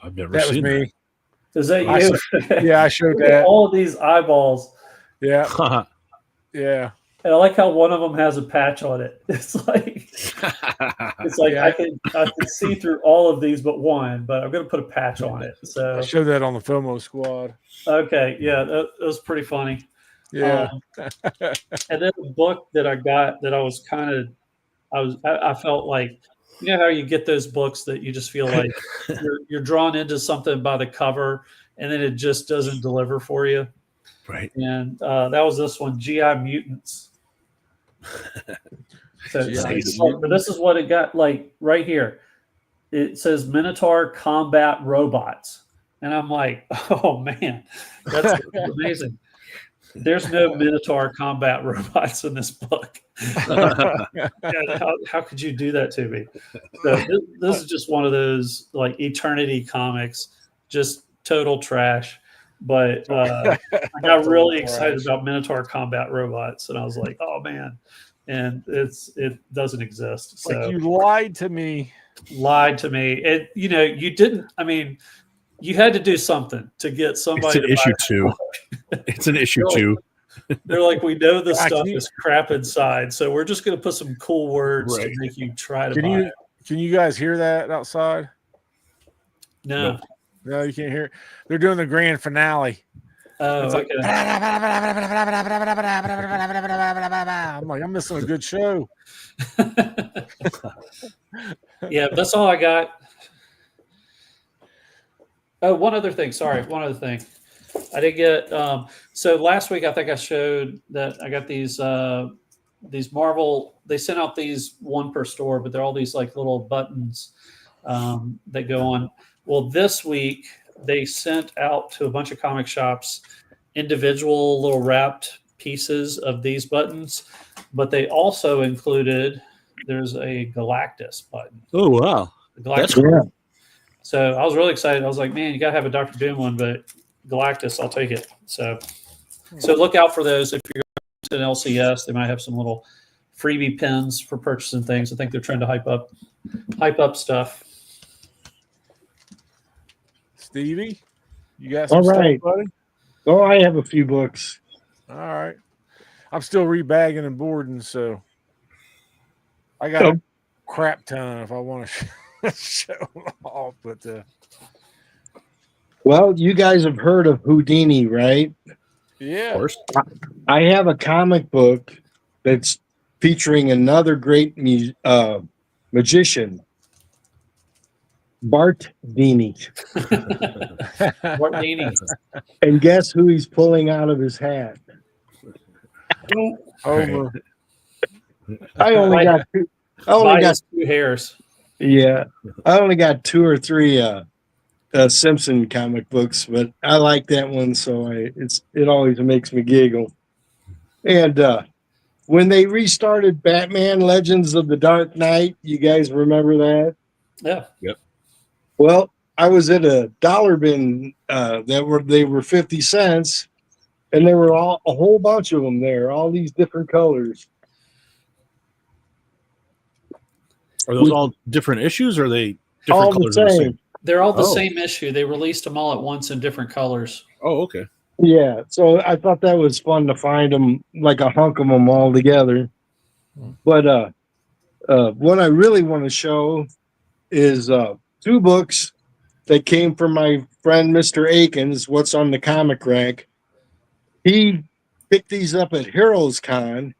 I've never That was seen me. Is that I you? Yeah, I showed Look at that. all of these eyeballs. Yeah. that. Yeah. And I like how one of them has a patch on it. It's like Yeah. I can see through all of these but one, but I'm going to put a patch on it. So I showed that on the FOMO squad. okay, yeah, that was pretty funny. Yeah. And then the book that I got that I felt like, you know how you get those books that you just feel like you're drawn into something by the cover and then it just doesn't deliver for you. Right. And that was this one, GI Mutants. So but this is what it got like right here. It says Minotaur Combat Robots. And I'm like, oh man, that's amazing. There's no Minotaur combat robots in this book. How could you do that to me? So this is just one of those like Eternity comics, just total trash. But I got really excited about Minotaur combat robots, and I was like, oh man, and it doesn't exist. So like you lied to me. Lied to me. It you didn't. I mean, you had to do something to get somebody. It's an issue 2. It's an issue 2. They're like, we know this stuff is crap inside, so we're just going to put some cool words Right. to make you try to buy it. Can you guys hear that outside? No. Nope. No, you can't hear it. They're doing the grand finale. Oh, It's like, okay. I'm like, I'm missing a good show. Yeah, that's all I got. Oh, one other thing. Sorry, one other thing. I did get so last week I think I showed that I got these Marvel. They sent out these one per store, but they're all these like little buttons that go on. Well, this week they sent out to a bunch of comic shops individual little wrapped pieces of these buttons, but they also included there's a Galactus button. Oh wow, Galactus. cool. So I was really excited. I was like, man, you gotta have a Dr. Doom one, but Galactus, I'll take it. So look out for those if you're going to an LCS. They might have some little freebie pins for purchasing things. I think they're trying to hype up stuff. Stevie, you got All some right. stuff, buddy? Oh, I have a few books. All right. I'm still rebagging and boarding, so I got a crap ton if I want to show them off. But Well, you guys have heard of Houdini, right? yeah, of course. I have a comic book that's featuring another great magician, Bart Dini. Martini. And guess who he's pulling out of his hat? Homer. I only got two. I only got 2 hairs. Yeah, I only got 2 or 3 Simpson comic books, but I like that one, so it always makes me giggle. And when they restarted Batman Legends of the Dark Knight, you guys remember that? Yeah. Yep. Well, I was at a dollar bin they were 50 cents, and there were a whole bunch of them there, all these different colors. Are those all different issues, or are they different All the colors? of the same. They're all the Oh. same issue. They released them all at once in different colors. Oh, okay. Yeah, so I thought that was fun to find them, like a hunk of them all together. But what I really want to show is two books that came from my friend Mr. Akins. What's on the comic rack? He picked these up at Heroes Con,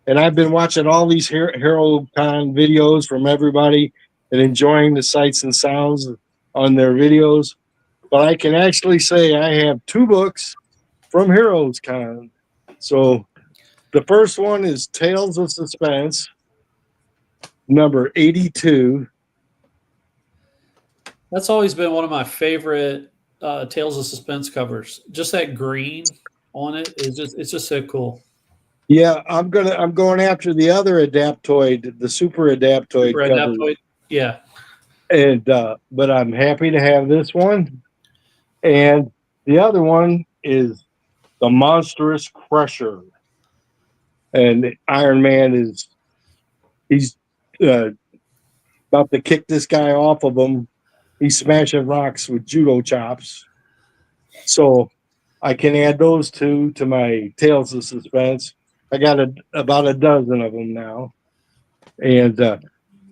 and I've been watching all these Hero Con videos from everybody and enjoying the sights and sounds on their videos. But I can actually say I have two books from Heroes Con. So the first one is Tales of Suspense, number 82. That's always been one of my favorite Tales of Suspense covers. Just that green on it is it's just so cool. Yeah, I'm going after the other Adaptoid, the Super Adaptoid Super cover. Adaptoid. Yeah. And but I'm happy to have this one. And the other one is the Monstrous Crusher. And Iron Man he's about to kick this guy off of him. He's smashing rocks with judo chops. So I can add those two to my Tales of Suspense. I got about a dozen of them now. And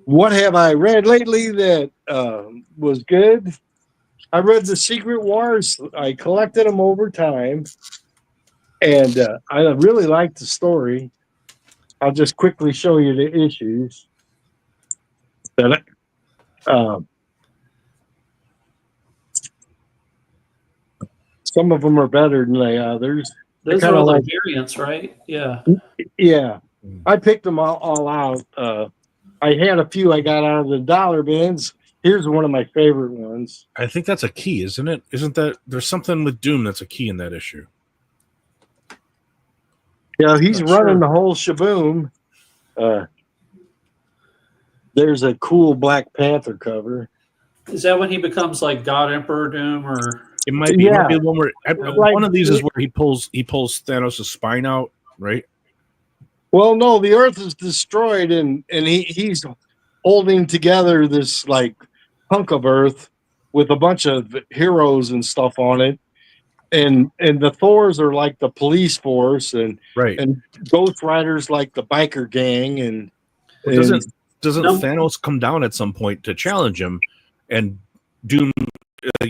what have I read lately that was good? I read The Secret Wars. I collected them over time. And I really liked the story. I'll just quickly show you the issues. That some of them are better than the others. Those are all the variants, right? Yeah. Yeah. I picked them all out. I had a few I got out of the dollar bins. Here's one of my favorite ones. I think that's a key, isn't it? Isn't that there's something with Doom that's a key in that issue? Yeah, he's running the whole shaboom. There's a cool Black Panther cover. Is that when he becomes like God Emperor Doom, or it might be, the one where one of these is where he pulls Thanos' spine out, right? Well, no, the Earth is destroyed, and he's holding together this like hunk of Earth with a bunch of heroes and stuff on it, and the Thors are like the police force, and Ghost Rider's like the biker gang, and doesn't Thanos come down at some point to challenge him, and Doom,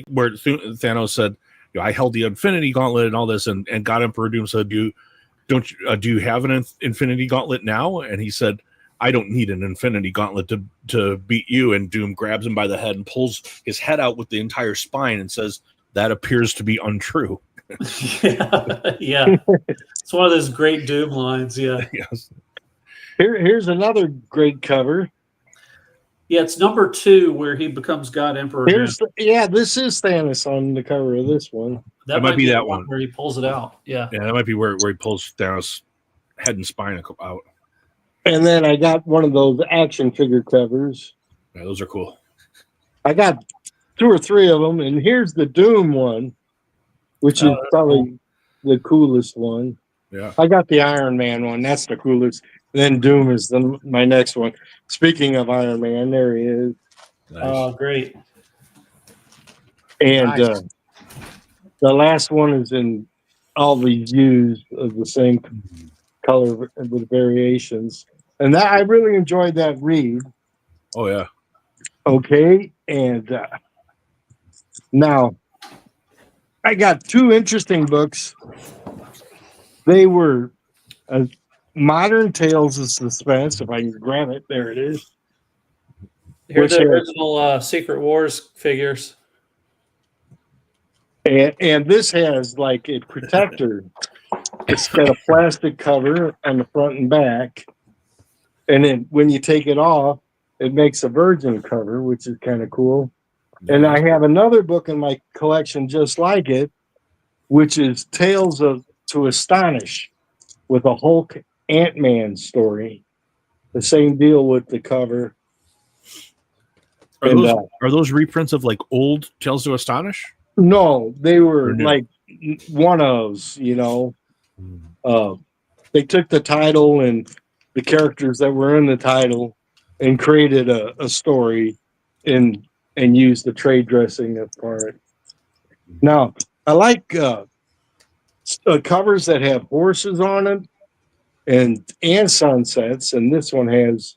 where Thanos said, I held the Infinity Gauntlet and all this, and God Emperor Doom said, do you have an Infinity Gauntlet now? And he said, I don't need an Infinity Gauntlet to beat you. And Doom grabs him by the head and pulls his head out with the entire spine and says, that appears to be untrue. Yeah. It's one of those great Doom lines. Yeah. Yes. Here's another great cover. Yeah, it's number 2 where he becomes God Emperor. This is Thanos on the cover of this one. That might be that one where he pulls it out. Yeah. Yeah, that might be where he pulls Thanos' head and spine out. And then I got one of those action figure covers. Yeah, those are cool. I got 2 or 3 of them, and here's the Doom one, which is probably the coolest one. Yeah. I got the Iron Man one. That's the coolest. Then Doom is my next one. Speaking of Iron Man, there he is. Nice. Oh, great. And the last one is in all these hues of the same color with variations. And that I really enjoyed that read. Oh, yeah. Okay. And now I got 2 interesting books. They were Modern Tales of Suspense. If I can grab it, there it is. Here's the original Secret Wars figures. And this has like a protector. It's got a plastic cover on the front and back. And then when you take it off, it makes a virgin cover, which is kind of cool. And I have another book in my collection just like it, which is Tales to Astonish, with a Hulk Ant-Man story. The same deal with the cover. Are those reprints of like old Tales to Astonish? No, they were like one-ofs, you know. They took the title and the characters that were in the title and created a story and used the trade dressing as part. Now, I like covers that have horses on them and sunsets, and this one has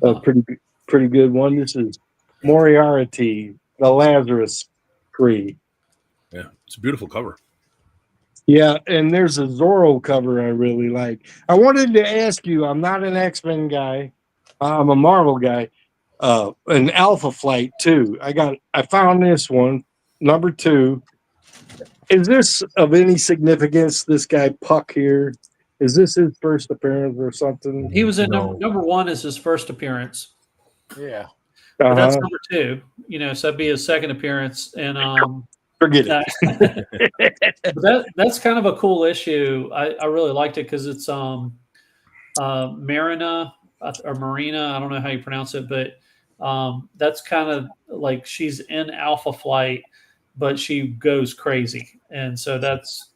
a pretty good one. This is Moriarty, the Lazarus Tree. Yeah, it's a beautiful cover. Yeah, and there's a Zorro cover I really like. I wanted to ask you, I'm not an X-Men guy. I'm a Marvel guy. An Alpha Flight too. I found this one, number 2. Is this of any significance, this guy Puck here? Is this his first appearance or something? He was in No. number 1 is his first appearance. Yeah. But that's Uh-huh. number 2. So that'd be his second appearance. And Forget it. but that's kind of a cool issue. I really liked it because it's Marina or Marina. I don't know how you pronounce it, but that's kind of like she's in Alpha Flight, but she goes crazy, and so that's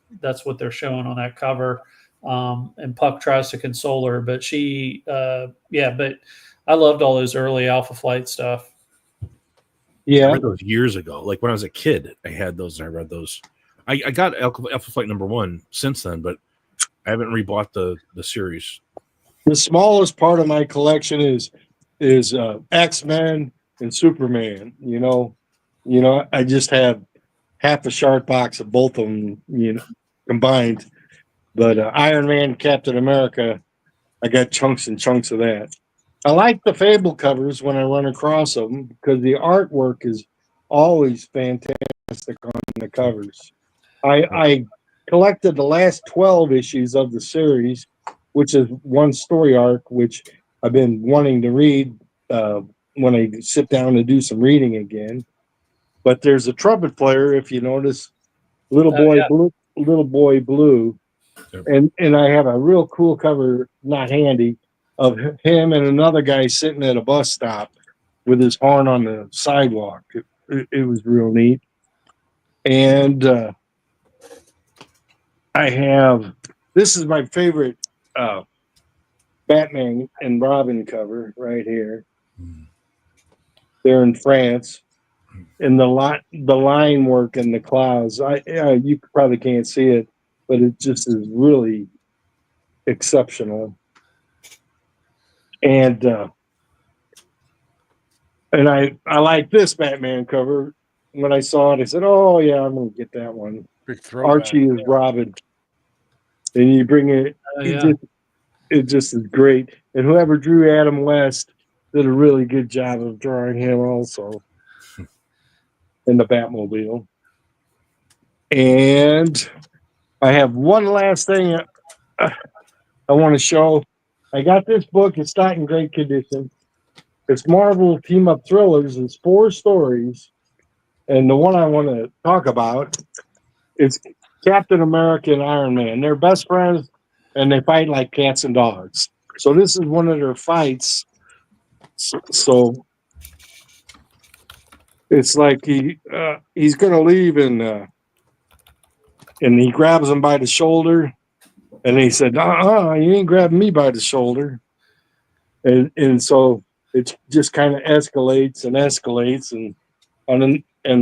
what they're showing on that cover. And Puck tries to console her, but she, but I loved all those early Alpha Flight stuff. I Yeah. read those years ago. Like when I was a kid, I had those and I read those. I got Alpha Flight number 1 since then, but I haven't rebought the series. The smallest part of my collection is X-Men and Superman. I just have half a sharp box of both of them, combined. But Iron Man, Captain America, I got chunks and chunks of that. I like the Fable covers when I run across them because the artwork is always fantastic on the covers. I collected the last 12 issues of the series, which is one story arc, which I've been wanting to read when I sit down to do some reading again. But there's a trumpet player, if you notice, Little Boy Blue. Yep. And I have a real cool cover, not handy, of him and another guy sitting at a bus stop with his horn on the sidewalk. It was real neat. And this is my favorite Batman and Robin cover right here. They're in France. And the line work and the clouds, you probably can't see it, but it just is really exceptional. And I like this Batman cover. When I saw it, I said, "Oh yeah, I'm gonna get that one." Big throwback. Archie is Robin, and you bring it. It just is great. And whoever drew Adam West did a really good job of drawing him also in the Batmobile. And I have one last thing I want to show. I got this book. It's not in great condition. It's Marvel Team Up Thrillers. It's 4 stories. And the one I want to talk about is Captain America and Iron Man. They're best friends, and they fight like cats and dogs. So this is one of their fights. So it's like he's going to leave, and he grabs him by the shoulder. And he said, you ain't grabbing me by the shoulder. And so it just kind of escalates. And on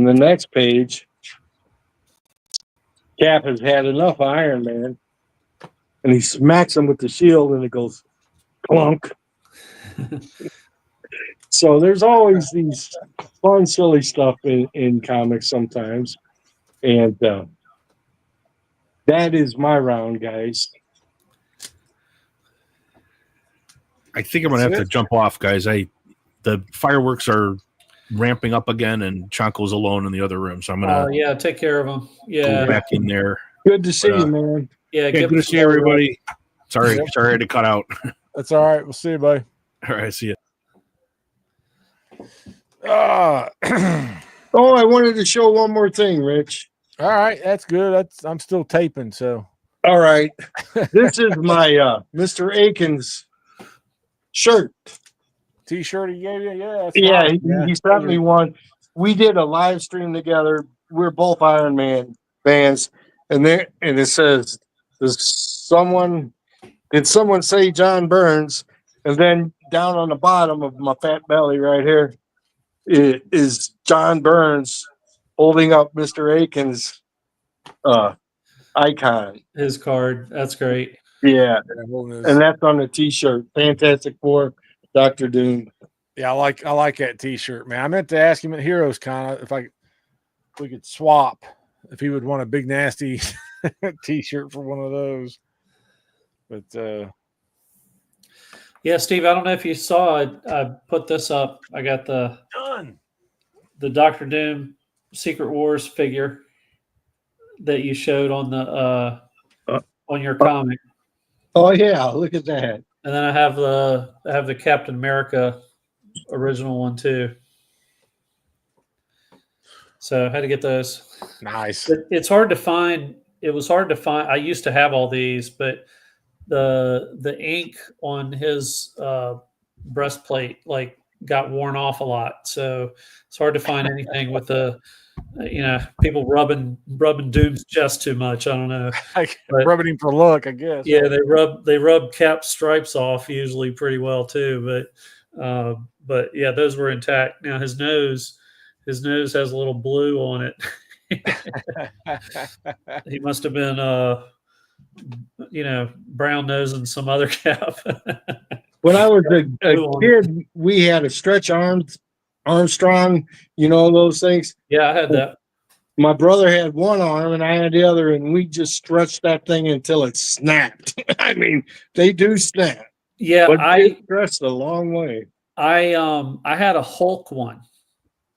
the next page, Cap has had enough of Iron Man. And he smacks him with the shield, and it goes clunk. So there's always these fun, silly stuff in comics sometimes. And that is my round, guys. I think I'm gonna have to jump off, guys. The fireworks are ramping up again, and Chanko's alone in the other room, so I'm gonna take care of him. go back in there. Good to see you, man. Good to see everybody. Sorry I had to cut out. That's all right. We'll see you, buddy. All right, see you. All I wanted to show one more thing, Rich. right, that's good. I'm still taping, so. All right. This is my Mr. Akins shirt. T-shirt he gave you? Yeah. Yeah, he sent me one. We did a live stream together. We're both Iron Man fans. And it says, did someone say John Burns? And then down on the bottom of my fat belly right here is John Burns holding up Mr. Akins' icon. His card. That's great. Yeah, And holding his- and that's on the T-shirt. Fantastic Four, Doctor Doom. yeah, I like that T-shirt, man. I meant to ask him at Heroes Con if we could swap if he would want a Big Nasty T-shirt for one of those. But Yeah, Steve, I don't know if you saw it. I put this up. I got the done. Doctor Doom Secret Wars figure that you showed on the on your comic. Oh yeah, look at that. And then I have the Captain America original one too. So I had to get those. Nice. It's hard to find. It was hard to find. I used to have all these, but the ink on his breastplate like got worn off a lot. So it's hard to find anything with the people rubbing Doom's chest too much. I don't know. But- Rubbing him for luck, I guess. Yeah, they rub Cap's stripes off usually pretty well too, but yeah, those were intact. Now his nose has a little blue on it. He must have been brown nosing some other Cap. When I was a kid, we had a stretch Armstrong, those things. Yeah, I had that. My brother had one arm and I had the other, and we just stretched that thing until it snapped. I mean, they do snap. Yeah, But I stretched a long way. I had a Hulk one.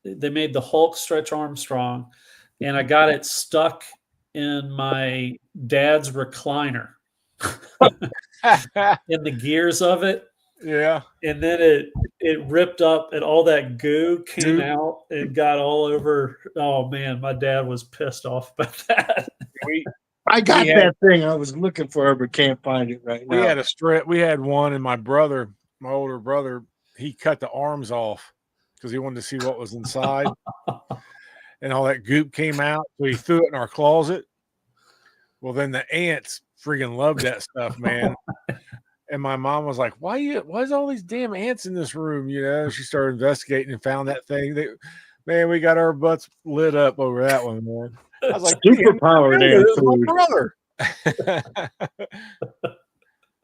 They made the Hulk Stretch Armstrong, and I got it stuck in my dad's recliner in the gears of it. Yeah. And then it ripped up and all that goo came out and got all over. Oh man, my dad was pissed off about that. I got that thing. I was looking for it, but can't find it right now. We had a strip. We had one, and my older brother, he cut the arms off because he wanted to see what was inside. And all that goop came out. So he threw it in our closet. Well, then the ants freaking loved that stuff, man. And my mom was like, why is all these damn ants in this room? She started investigating and found that thing. Man, we got our butts lit up over that one, man. I was like, superpowered ant food. my brother.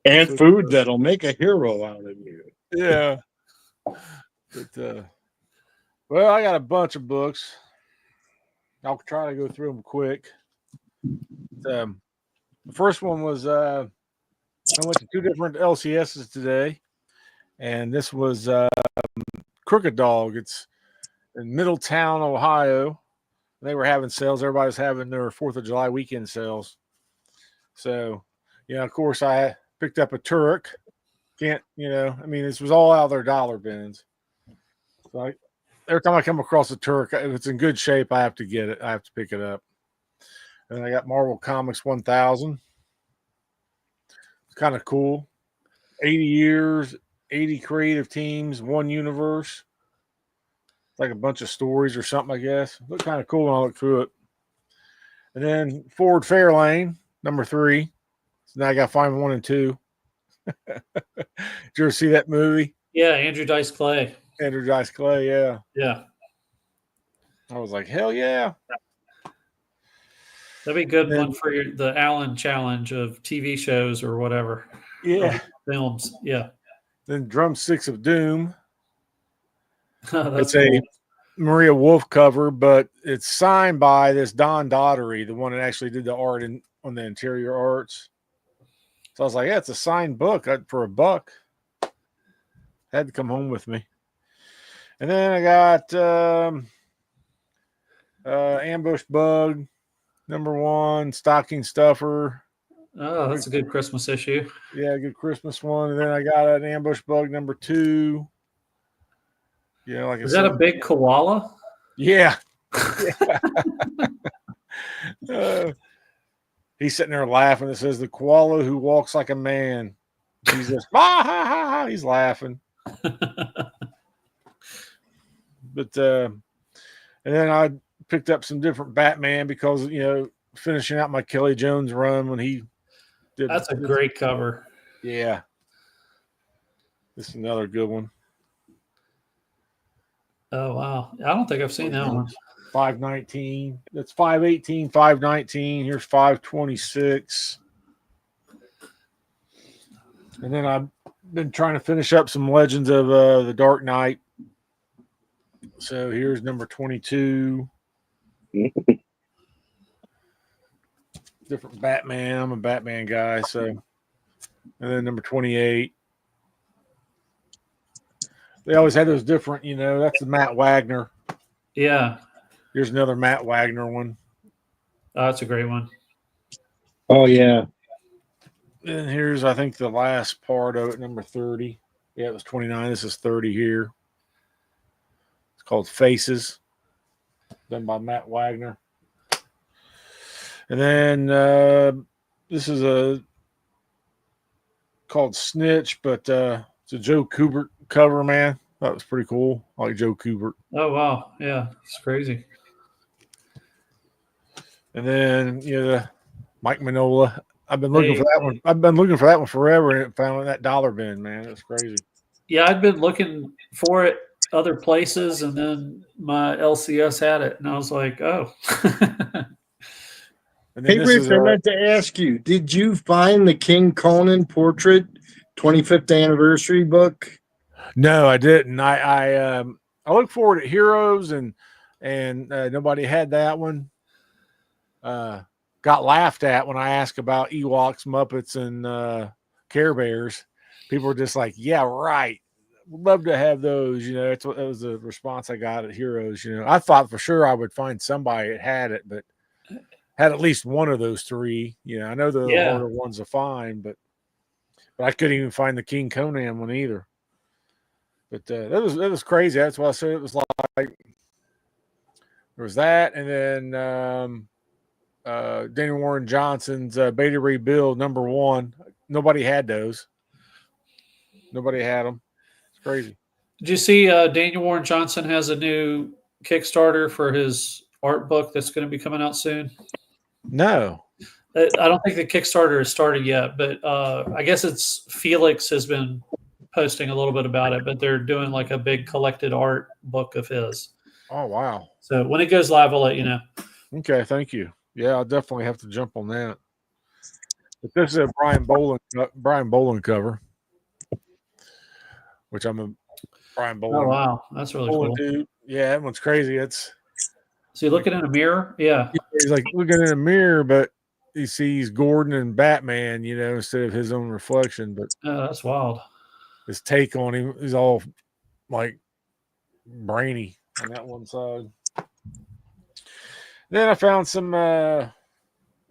And food that'll make a hero out of you. Yeah. But, well, I got a bunch of books. I'll try to go through them quick. The first one was I went to 2 different LCSs today, and this was Crooked Dog. It's in Middletown, Ohio. They were having sales. Everybody was having their 4th of July weekend sales. So, of course, I picked up a Turek. This was all out of their dollar bins. So every time I come across a Turek, if it's in good shape, I have to get it. I have to pick it up. And I got Marvel Comics 1000. It's kind of cool. 80 years, 80 creative teams, one universe. It's like a bunch of stories or something, I guess. Looked kind of cool when I looked through it. And then Forward Fairlane, number 3. So now I got to find 1 and 2. Did you ever see that movie? Yeah, Andrew Dice Clay. Andrew Dice Clay, yeah. Yeah. I was like, hell yeah. That'd be a good one for the Allen Challenge of TV shows or whatever. Yeah. Films. Yeah. Then Drumsticks of Doom. That's It's a Maria Wolf cover, but it's signed by this Don Daughtery, the one that actually did the art on the interior arts. So I was like, yeah, it's a signed book for $1. Had to come home with me. And then I got Ambush Bug, number 1, Stocking Stuffer. Oh, that's a good Christmas issue. Yeah, good Christmas one. And then I got an Ambush Bug number 2. Like is that a big koala? Yeah. He's sitting there laughing. It says the koala who walks like a man. He's just he's laughing. But and then I picked up some different Batman because finishing out my Kelly Jones run when he did. That's a great cover. Yeah. This is another good one. Oh wow. I don't think I've seen that one. 519. That's 518, 519. Here's 526. And then I've been trying to finish up some Legends of the Dark Knight. So here's number 22. Different Batman. I'm a Batman guy. So, and then number 28. They always had those different, that's the Matt Wagner. Yeah. Here's another Matt Wagner one. Oh, that's a great one. Oh yeah. And here's, I think, the last part of it, number 30. Yeah, it was 29. This is 30 here. It's called Faces, done by Matt Wagner. And then this is called Snitch, but it's a Joe Kubert cover, man. That was pretty cool. I like Joe Kubert. Oh wow, yeah, it's crazy. And then Mike Mignola. I've been looking for that one. I've been looking for that one forever, and it found in that dollar bin, man. It was crazy. Yeah, I'd been looking for it other places, and then my LCS had it, and I was like, oh. And then Hey, Rich, I meant to ask you, did you find the King Conan portrait 25th anniversary book? No, I didn't. I look forward to Heroes, and nobody had that one. Got laughed at when I asked about Ewoks, Muppets, and Care Bears. People were just like, "Yeah, right. Would love to have those." That was the response I got at Heroes. I thought for sure I would find somebody that had it, but had at least one of those three. I know the harder ones to find, but I couldn't even find the King Conan one either. But that was crazy. That's why I said it was like there was that, and then Daniel Warren Johnson's Beta Rebuild #1. Nobody had those. Nobody had them. It's crazy. Did you see Daniel Warren Johnson has a new Kickstarter for his art book that's going to be coming out soon? No. I don't think the Kickstarter has started yet, but I guess it's Felix has been posting a little bit about it, but they're doing like a big collected art book of his. Oh, wow. So when it goes live, I'll let you know. Okay, thank you. Yeah, I'll definitely have to jump on that. But this is a Brian Boland cover, which I'm a Brian Boland. Oh wow, that's really cool. Dude. Yeah, that one's crazy. Is he looking in a mirror? Yeah. He's like looking in a mirror, but he sees Gordon and Batman, instead of his own reflection. But that's wild. His take on him, he's all like brainy on that one side. Then I found some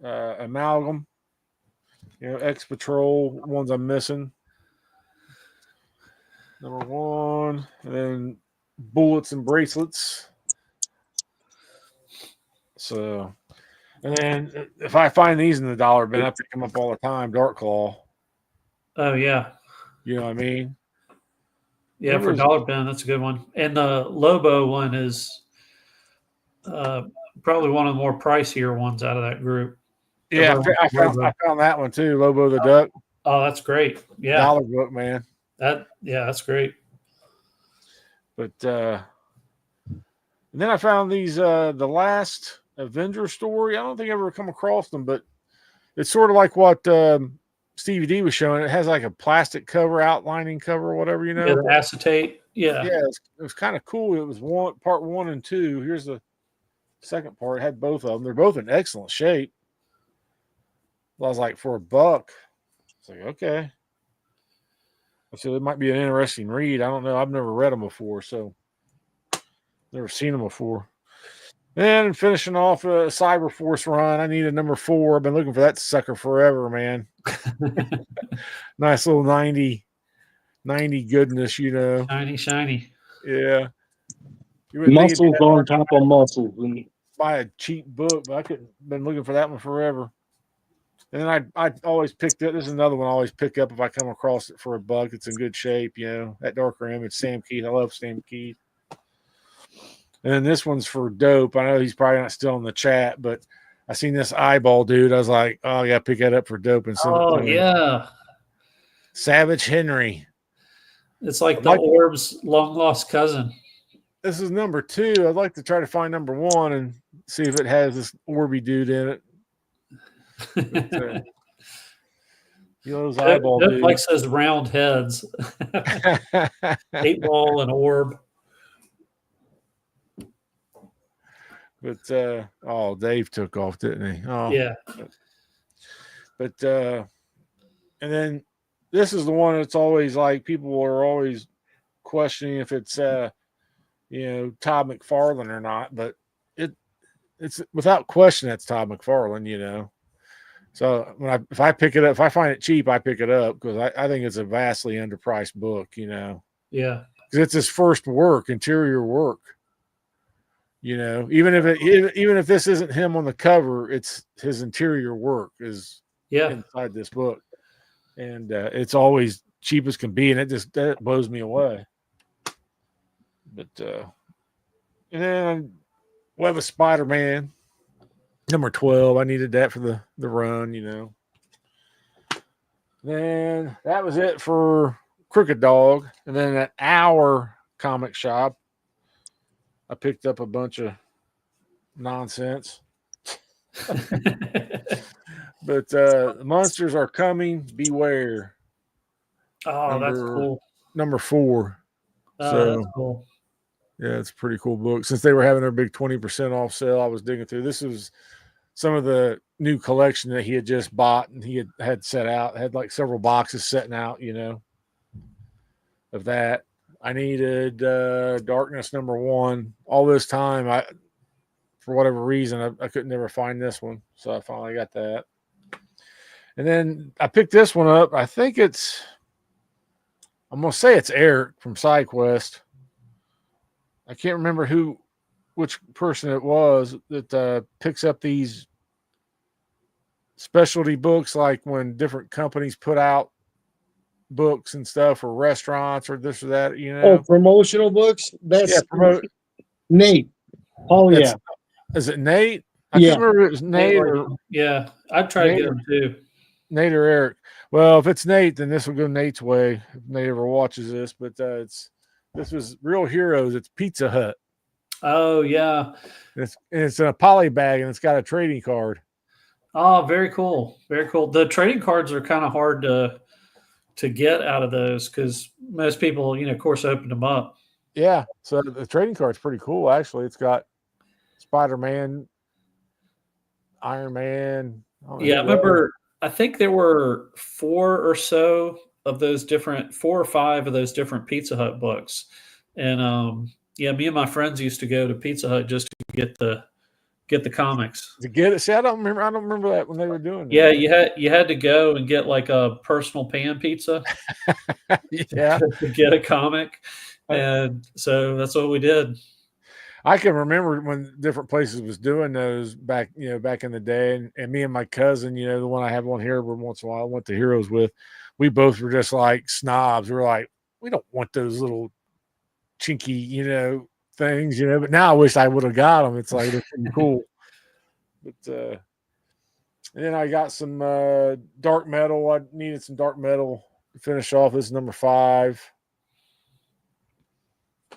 amalgam, X Patrol ones I'm missing. #1, and then Bullets and Bracelets. So, and then if I find these in the dollar bin, I pick them up all the time. Dark Claw. Oh yeah. You know what I mean? Yeah, for dollar bin, that's a good one. And the Lobo one is probably one of the more pricier ones out of that group. Yeah, I found that one too, Lobo the Duck. Oh, that's great. Yeah. Dollar book, man. That's great. But and then I found these the last Avenger story. I don't think I ever come across them, but it's sort of like what Stevie D was showing. It has like a plastic cover, outlining cover, or whatever, Yeah, the acetate. Yeah. Yeah, it was kind of cool. It was part 1 and 2. Here's the second part. It had both of them. They're both in excellent shape. I was like, for $1. It's like, okay. I said it might be an interesting read. I don't know. I've never read them before, so never seen them before. And finishing off a Cyber Force run, I need a #4. I've been looking for that sucker forever, man. Nice little 90 goodness, Shiny. Yeah. Muscles on top of muscles. Buy a cheap book, but I couldn't. Been looking for that one forever. And then I always picked up. This is another one I always pick up if I come across it for $1. It's in good shape, That Darker Image, Sam Keith. I love Sam Keith. And then this one's for Dope. I know he's probably not still in the chat, but I seen this eyeball dude. I was like, oh yeah, pick that up for Dope and send it to him. Yeah. Savage Henry. It's like the Orb's long lost cousin. this is number 2. I'd like to try to find number 1 and see if it has this Orby dude in it. But, you know, those eyeball Doug dudes. likes those round heads. 8-ball and orb. But Dave took off, didn't he? Oh Yeah. But and then this is the one that's always like people are always questioning if it's Todd McFarlane or not, but it's without question that's Todd McFarlane, you know. So if I pick it up, if I find it cheap, I pick it up because I think it's a vastly underpriced book, you know. Yeah. Because it's his first work, interior work. You know, even if this isn't him on the cover, it's his interior work is inside this book, and it's always cheap as can be, and that blows me away. But and then Web of Spider-Man number 12. I needed that for the run, you know. Then that was it for Crooked Dog, and then at our comic shop, I picked up a bunch of nonsense. But monsters are coming. Beware. Oh, that's cool. Number 4. Oh, that's cool. Yeah, it's a pretty cool book. Since they were having their big 20% off sale, I was digging through. This was some of the new collection that he had just bought and he had set out. Had like several boxes setting out, you know, of that. I needed Darkness number 1. All this time, for whatever reason, I couldn't never find this one. So I finally got that. And then I picked this one up. I think I'm going to say it's Eric from SideQuest. I can't remember which person it was that picks up these specialty books, like when different companies put out books and stuff, or restaurants or this or that, you know. Oh, promotional books? That's Nate. Oh, yeah. Is it Nate? I can't remember if it was Nate or... Yeah, I've tried to get him too. Nate or Eric. Well, if it's Nate, then this will go Nate's way if Nate ever watches this. But this was Real Heroes. It's Pizza Hut. Oh, yeah. It's in a poly bag, and it's got a trading card. Oh, very cool. Very cool. The trading cards are kind of hard to get out of those because most people, of course, opened them up. Yeah. So the trading card's pretty cool, actually. It's got Spider-Man, Iron Man. Yeah, I remember, I think there were 4 or 5 of those different Pizza Hut books. And me and my friends used to go to Pizza Hut just to get the comics. To get it. See, I don't remember that when they were doing that. Yeah, you had to go and get like a personal pan pizza. Yeah. To get a comic. And so that's what we did. I can remember when different places was doing those back in the day, and me and my cousin, the one I have on here every once in a while, I went to Heroes with, we both were just like snobs. We were like, we don't want those little chinky, things, but now I wish I would have got them. It's like, they're pretty cool. But, and then I got some dark metal. I needed some dark metal to finish off. This is number 5.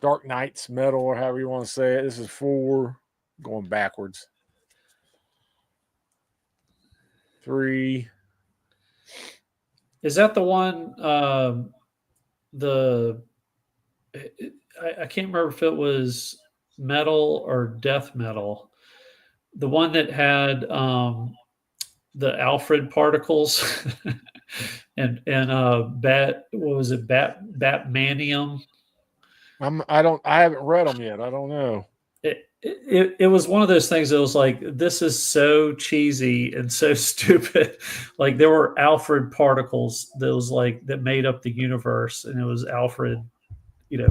Dark Knights metal, or however you want to say it. This is 4, going backwards. 3. Is that the one? I can't remember if it was metal or death metal. The one that had the Alfred particles and Batmanium. I haven't read them yet. I don't know. It was one of those things that was like, this is so cheesy and so stupid. Like, there were Alfred particles that made up the universe, and it was Alfred,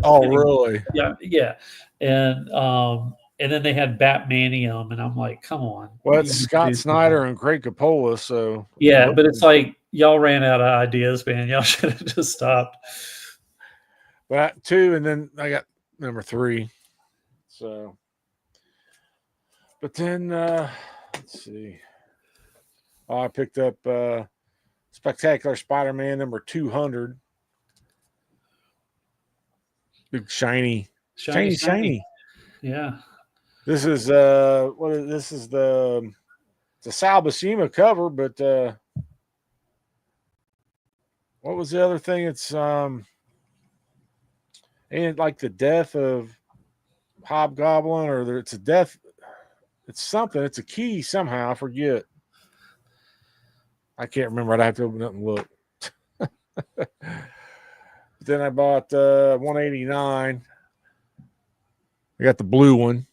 Oh, really? Yeah. And then they had Batmanium, and I'm like, come on. Well, it's Scott Snyder and Craig Coppola, so yeah, but it's like y'all ran out of ideas, man. Y'all should have just stopped. But 2, and then I got number 3. So, but then let's see. Oh, I picked up Spectacular Spider-Man number 200. Big shiny Shiny. Yeah. This is this is it's a Sal Buscema cover, but what was the other thing? It's ain't like the death of Hobgoblin, or it's a death. It's something. It's a key somehow. I forget. I can't remember. I'd have to open it up and look. Then I bought 189. I got the blue one.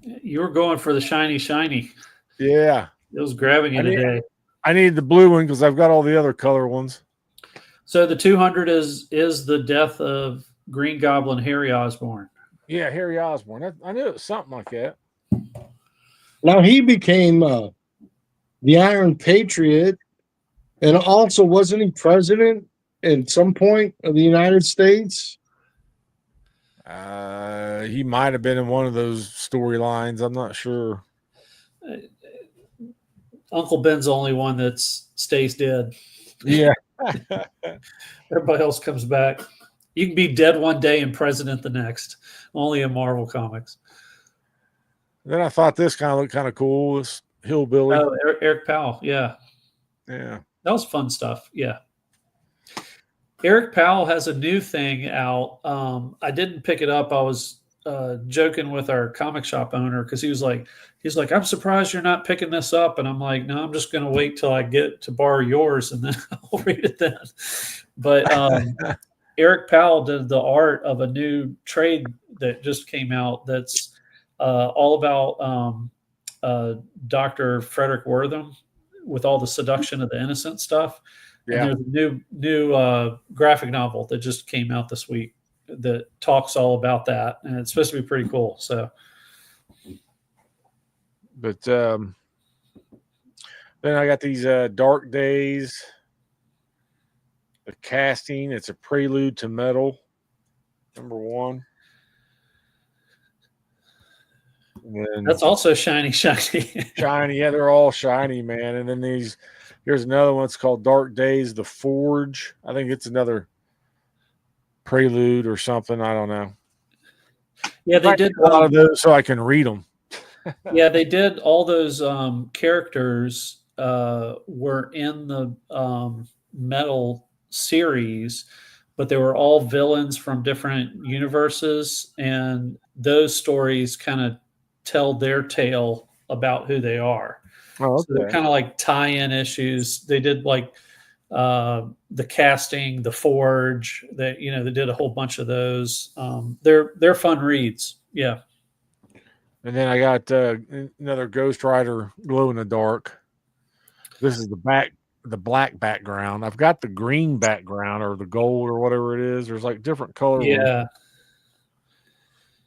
You were going for the shiny. Yeah. It was grabbing you today. I need the blue one because I've got all the other color ones. So the 200 is the death of Green Goblin Harry Osborn. Yeah, Harry Osborn. I knew it was something like that. Now he became the Iron Patriot, and also wasn't he president at some point of the United States? He might have been in one of those storylines. I'm not sure. Uncle Ben's the only one that stays dead. Yeah. Everybody else comes back. You can be dead one day and president the next. Only in Marvel Comics. Then I thought this kind of looked kind of cool. This hillbilly. Oh, Eric Powell. Yeah. Yeah. That was fun stuff. Yeah. Eric Powell has a new thing out. I didn't pick it up. I was joking with our comic shop owner because he's like, I'm surprised you're not picking this up. And I'm like, no, I'm just going to wait till I get to borrow yours and then I'll read it then. But Eric Powell did the art of a new trade that just came out that's all about Dr. Frederick Wortham with all the seduction of the innocent stuff. Yeah. And there's a new graphic novel that just came out this week that talks all about that, and it's supposed to be pretty cool. So, but then I got these Dark Days. The casting. It's a prelude to metal. #1. And that's also shiny. Shiny, yeah, they're all shiny, man. And then here's another one. It's called Dark Days, The Forge. I think it's another prelude or something. I don't know. Yeah, they did a lot of those so I can read them. Yeah, they did. All those characters were in the metal series, but they were all villains from different universes, and those stories kind of tell their tale about who they are. Oh, okay. So they're kind of like tie-in issues. They did like the casting, the Forge. They did a whole bunch of those. They're fun reads. Yeah. And then I got another Ghost Rider Glow in the Dark. This is the black background. I've got the green background or the gold or whatever it is. There's like different colors. Yeah.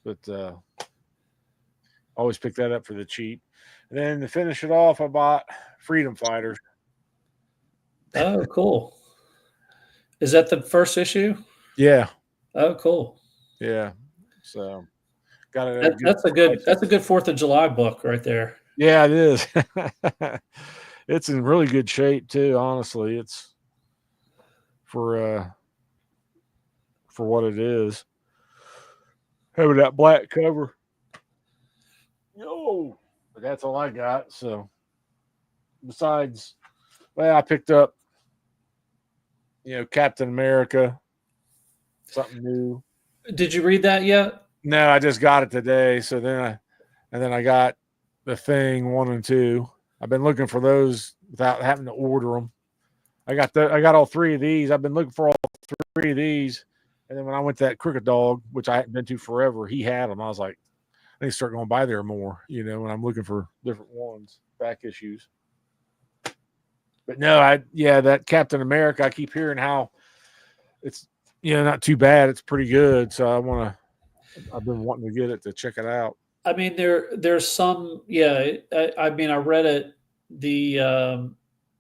But always pick that up for the cheap. And then to finish it off, I bought Freedom Fighters. Oh, cool. Is that the first issue? Yeah. Oh, cool. Yeah. So got it. That's a good 4th of July book right there. Yeah, it is. It's in really good shape too, honestly. It's for what it is. Having that black cover. Yo, but that's all I got. So besides, well, I picked up Captain America, something new. Did you read that yet? No, I just got it today. So then I got The Thing 1 and 2. I've been looking for those without having to order them. I got all 3 of these. I've been looking for all 3 of these. And then when I went to that Crooked Dog, which I hadn't been to forever, he had them. I was like, I need to start going by there more, when I'm looking for different ones, back issues. But no, that Captain America, I keep hearing how it's, not too bad. It's pretty good. So I've been wanting to get it to check it out. I mean, there's some, I mean, I read it.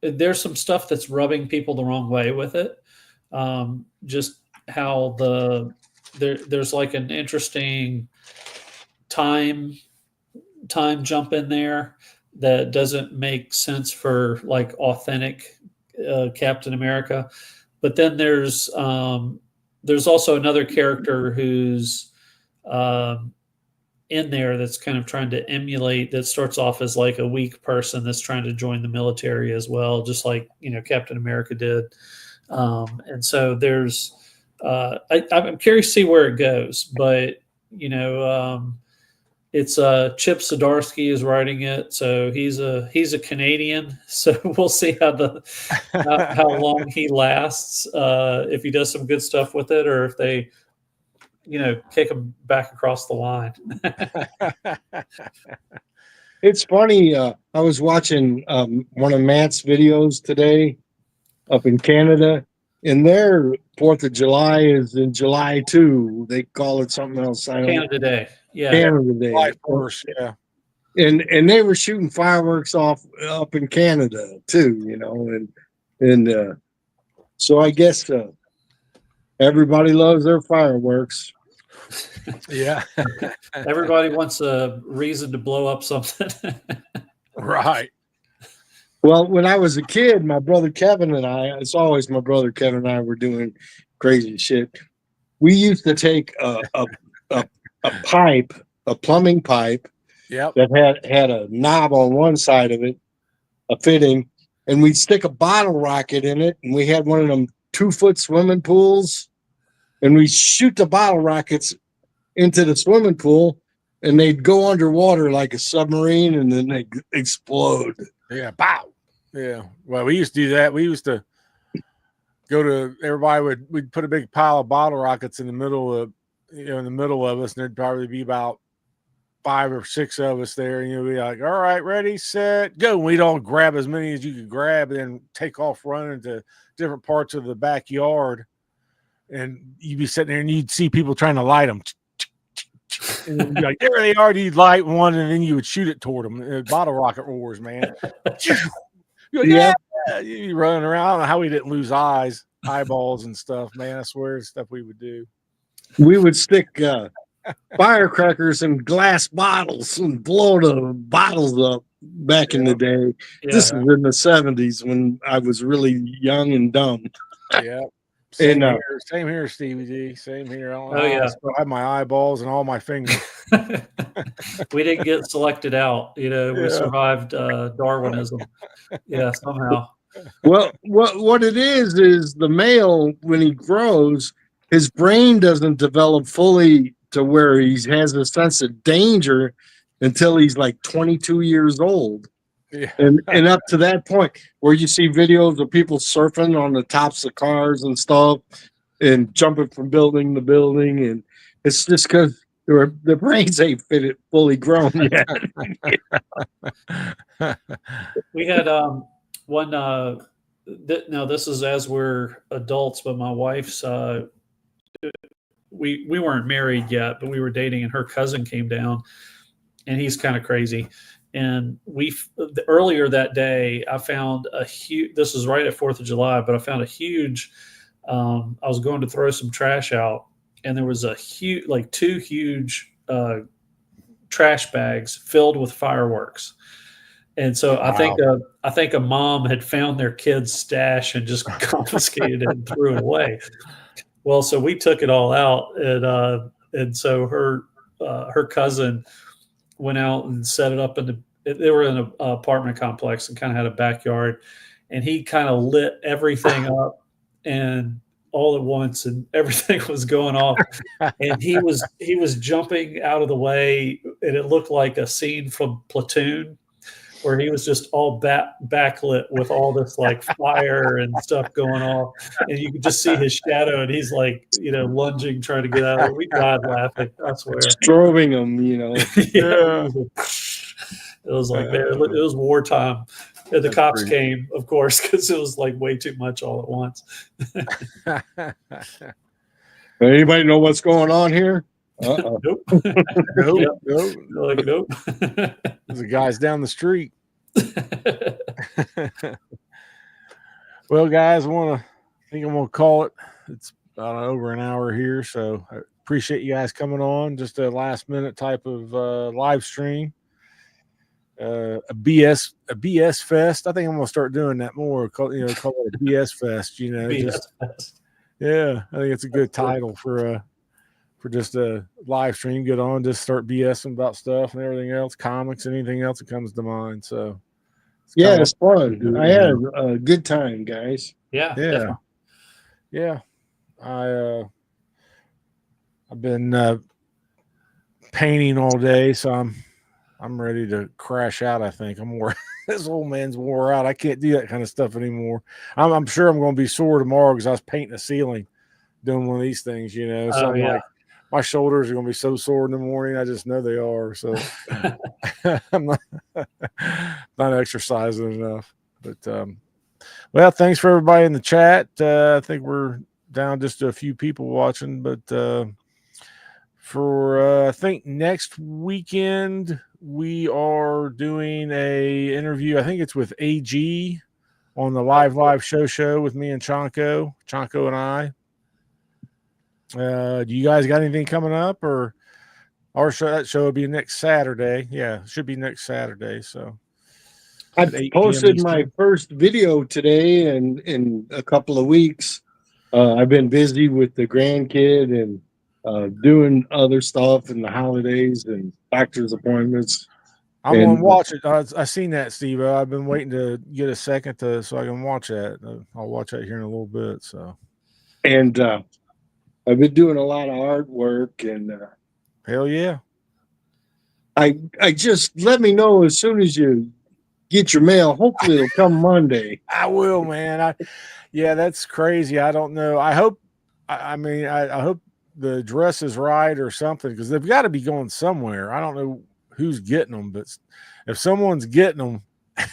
There's some stuff that's rubbing people the wrong way with it. Just how there's like an interesting time jump in there that doesn't make sense for like authentic Captain America. But then there's also another character who's in there that's kind of trying to emulate, that starts off as like a weak person that's trying to join the military as well, just like, Captain America did. And so there's, I'm curious to see where it goes, but, it's Chip Zdarsky is writing it, so he's a Canadian. So we'll see how long he lasts, if he does some good stuff with it, or if they kick him back across the line. It's funny. I was watching one of Matt's videos today up in Canada, and their 4th of July is in July too. They call it something else. I don't know. Canada Day, yeah. Canada Day. July 1st, yeah. And they were shooting fireworks off up in Canada too, and so I guess everybody loves their fireworks. Yeah. Everybody wants a reason to blow up something. Right. Well, when I was a kid, my brother Kevin and I, it's always my brother Kevin and I were doing crazy shit. We used to take a pipe, a plumbing pipe, Yep. that had a knob on one side of it, a fitting, and we'd stick a bottle rocket in it, and we had one of them 2-foot swimming pools, and we shoot the bottle rockets into the swimming pool, and they'd go underwater like a submarine, and then they explode. Yeah. Pow. Yeah. Well, we used to do that. We used to go to, we'd put a big pile of bottle rockets in the middle of us, and there'd probably be about 5 or 6 of us there, and you'll be like, all right, ready, set, go. And we'd all grab as many as you could grab and then take off running to different parts of the backyard. And you'd be sitting there and you'd see people trying to light them. And you'd be like, there they are. You'd light one and then you would shoot it toward them. Bottle rocket wars, man. You're like, yeah. You'd be running around. I don't know how we didn't lose eyeballs and stuff, man. I swear it's stuff we would do. We would stick firecrackers in glass bottles and blow the bottles up back in the day. Yeah. This was in the 70s when I was really young and dumb. Yeah. Same And here, Stevie D. Same here. Yeah. I still have my eyeballs and all my fingers. We didn't get selected out. We survived Darwinism. Yeah, somehow. Well, what it is the male, when he grows, his brain doesn't develop fully to where he has a sense of danger until he's like 22 years old. Yeah. And up to that point where you see videos of people surfing on the tops of cars and stuff and jumping from building to building. And it's just because the brains ain't fully grown yet. We had one, now this is as we're adults, but my wife's, we weren't married yet, but we were dating, and her cousin came down, and he's kind of crazy. And earlier that day, I found a huge, this was right at 4th of July, but I found a huge, I was going to throw some trash out, and there was a huge, like 2 huge trash bags filled with fireworks. And so Wow. I think a mom had found their kid's stash and just confiscated it and threw it away. Well, so we took it all out, and so her cousin went out and set it up they were in an apartment complex and kind of had a backyard, and he kind of lit everything up and all at once, and everything was going off, and he was jumping out of the way, and it looked like a scene from Platoon, where he was just all backlit with all this like fire and stuff going off, and you could just see his shadow, and he's like, lunging, trying to get out of it. We died laughing, I swear. Strobing them, Yeah. It was like, man, it was wartime. And the cops came, of course, because it was like way too much all at once. Anybody know what's going on here? Uh-oh. Nope. Nope. Like, nope. The guy's down the street. Well, guys, I think I'm gonna call it. It's about over an hour here, so I appreciate you guys coming on. Just a last minute type of live stream. A BS fest. I think I'm gonna start doing that more. Call it a BS fest. BS just fest. yeah. I think it's a good title for for just a live stream, get on, just start BSing about stuff and everything else, comics, anything else that comes to mind. So Yeah, kinda it's fun. I had a good time, guys. Yeah. yeah, Definitely. yeah. I've been painting all day, so I'm ready to crash out. I think I'm wore. This old man's wore out. I can't do that kind of stuff anymore. I'm sure I'm going to be sore tomorrow because I was painting the ceiling doing one of these things, you know. So Oh, I'm yeah. like, my shoulders are going to be so sore in the morning. I just know they are. So I'm not exercising enough. But well, thanks for everybody in the chat. I think we're down just to a few people watching, but for I think next weekend we are doing a interview. I think it's with AG on the live show with me and Chanko and I. Do you guys got anything coming up, or our show? That show will be next Saturday. Yeah, it should be next Saturday. So I at 8 p.m. posted my Eastern. first video today, and in a couple of weeks, I've been busy with the grandkid and doing other stuff in the holidays and doctor's appointments. I'm And gonna watch it. I seen that, Steve. I've been waiting to get a second so I can watch that. I'll watch that here in a little bit. So, and I've been doing a lot of artwork, and hell yeah. I just let me know as soon as you get your mail. Hopefully, it'll come Monday. I will, man. Yeah, that's crazy. I don't know. I hope. I mean, I hope the address is right or something, because they've got to be going somewhere. I don't know who's getting them, but if someone's getting them,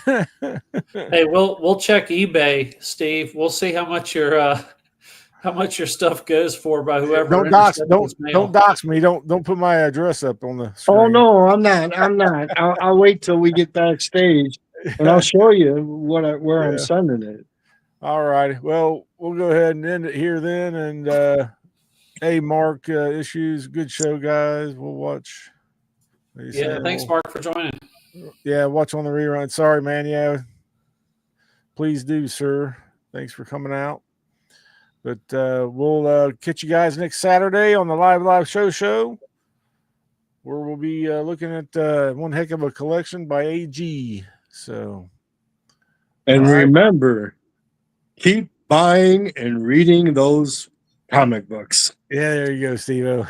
Hey, we'll check eBay, Steve. We'll see how much your stuff goes for by whoever don't dox. intercepted this mail. Don't dox me. Don't put my address up on the screen. Oh no, I'm not. I'll wait till we get backstage, and I'll show you where I'm sending it. All righty. Well, we'll go ahead and end it here then. And hey, Mark, issues. Good show, guys. We'll watch. Yeah, thanks, Mark, for joining. Yeah, watch on the rerun. Sorry, man. Yeah, please do, sir. Thanks for coming out. But we'll catch you guys next Saturday on the live show, where we'll be looking at one heck of a collection by AG. So, and remember, keep buying and reading those comic books. Yeah, there you go, Steve-O.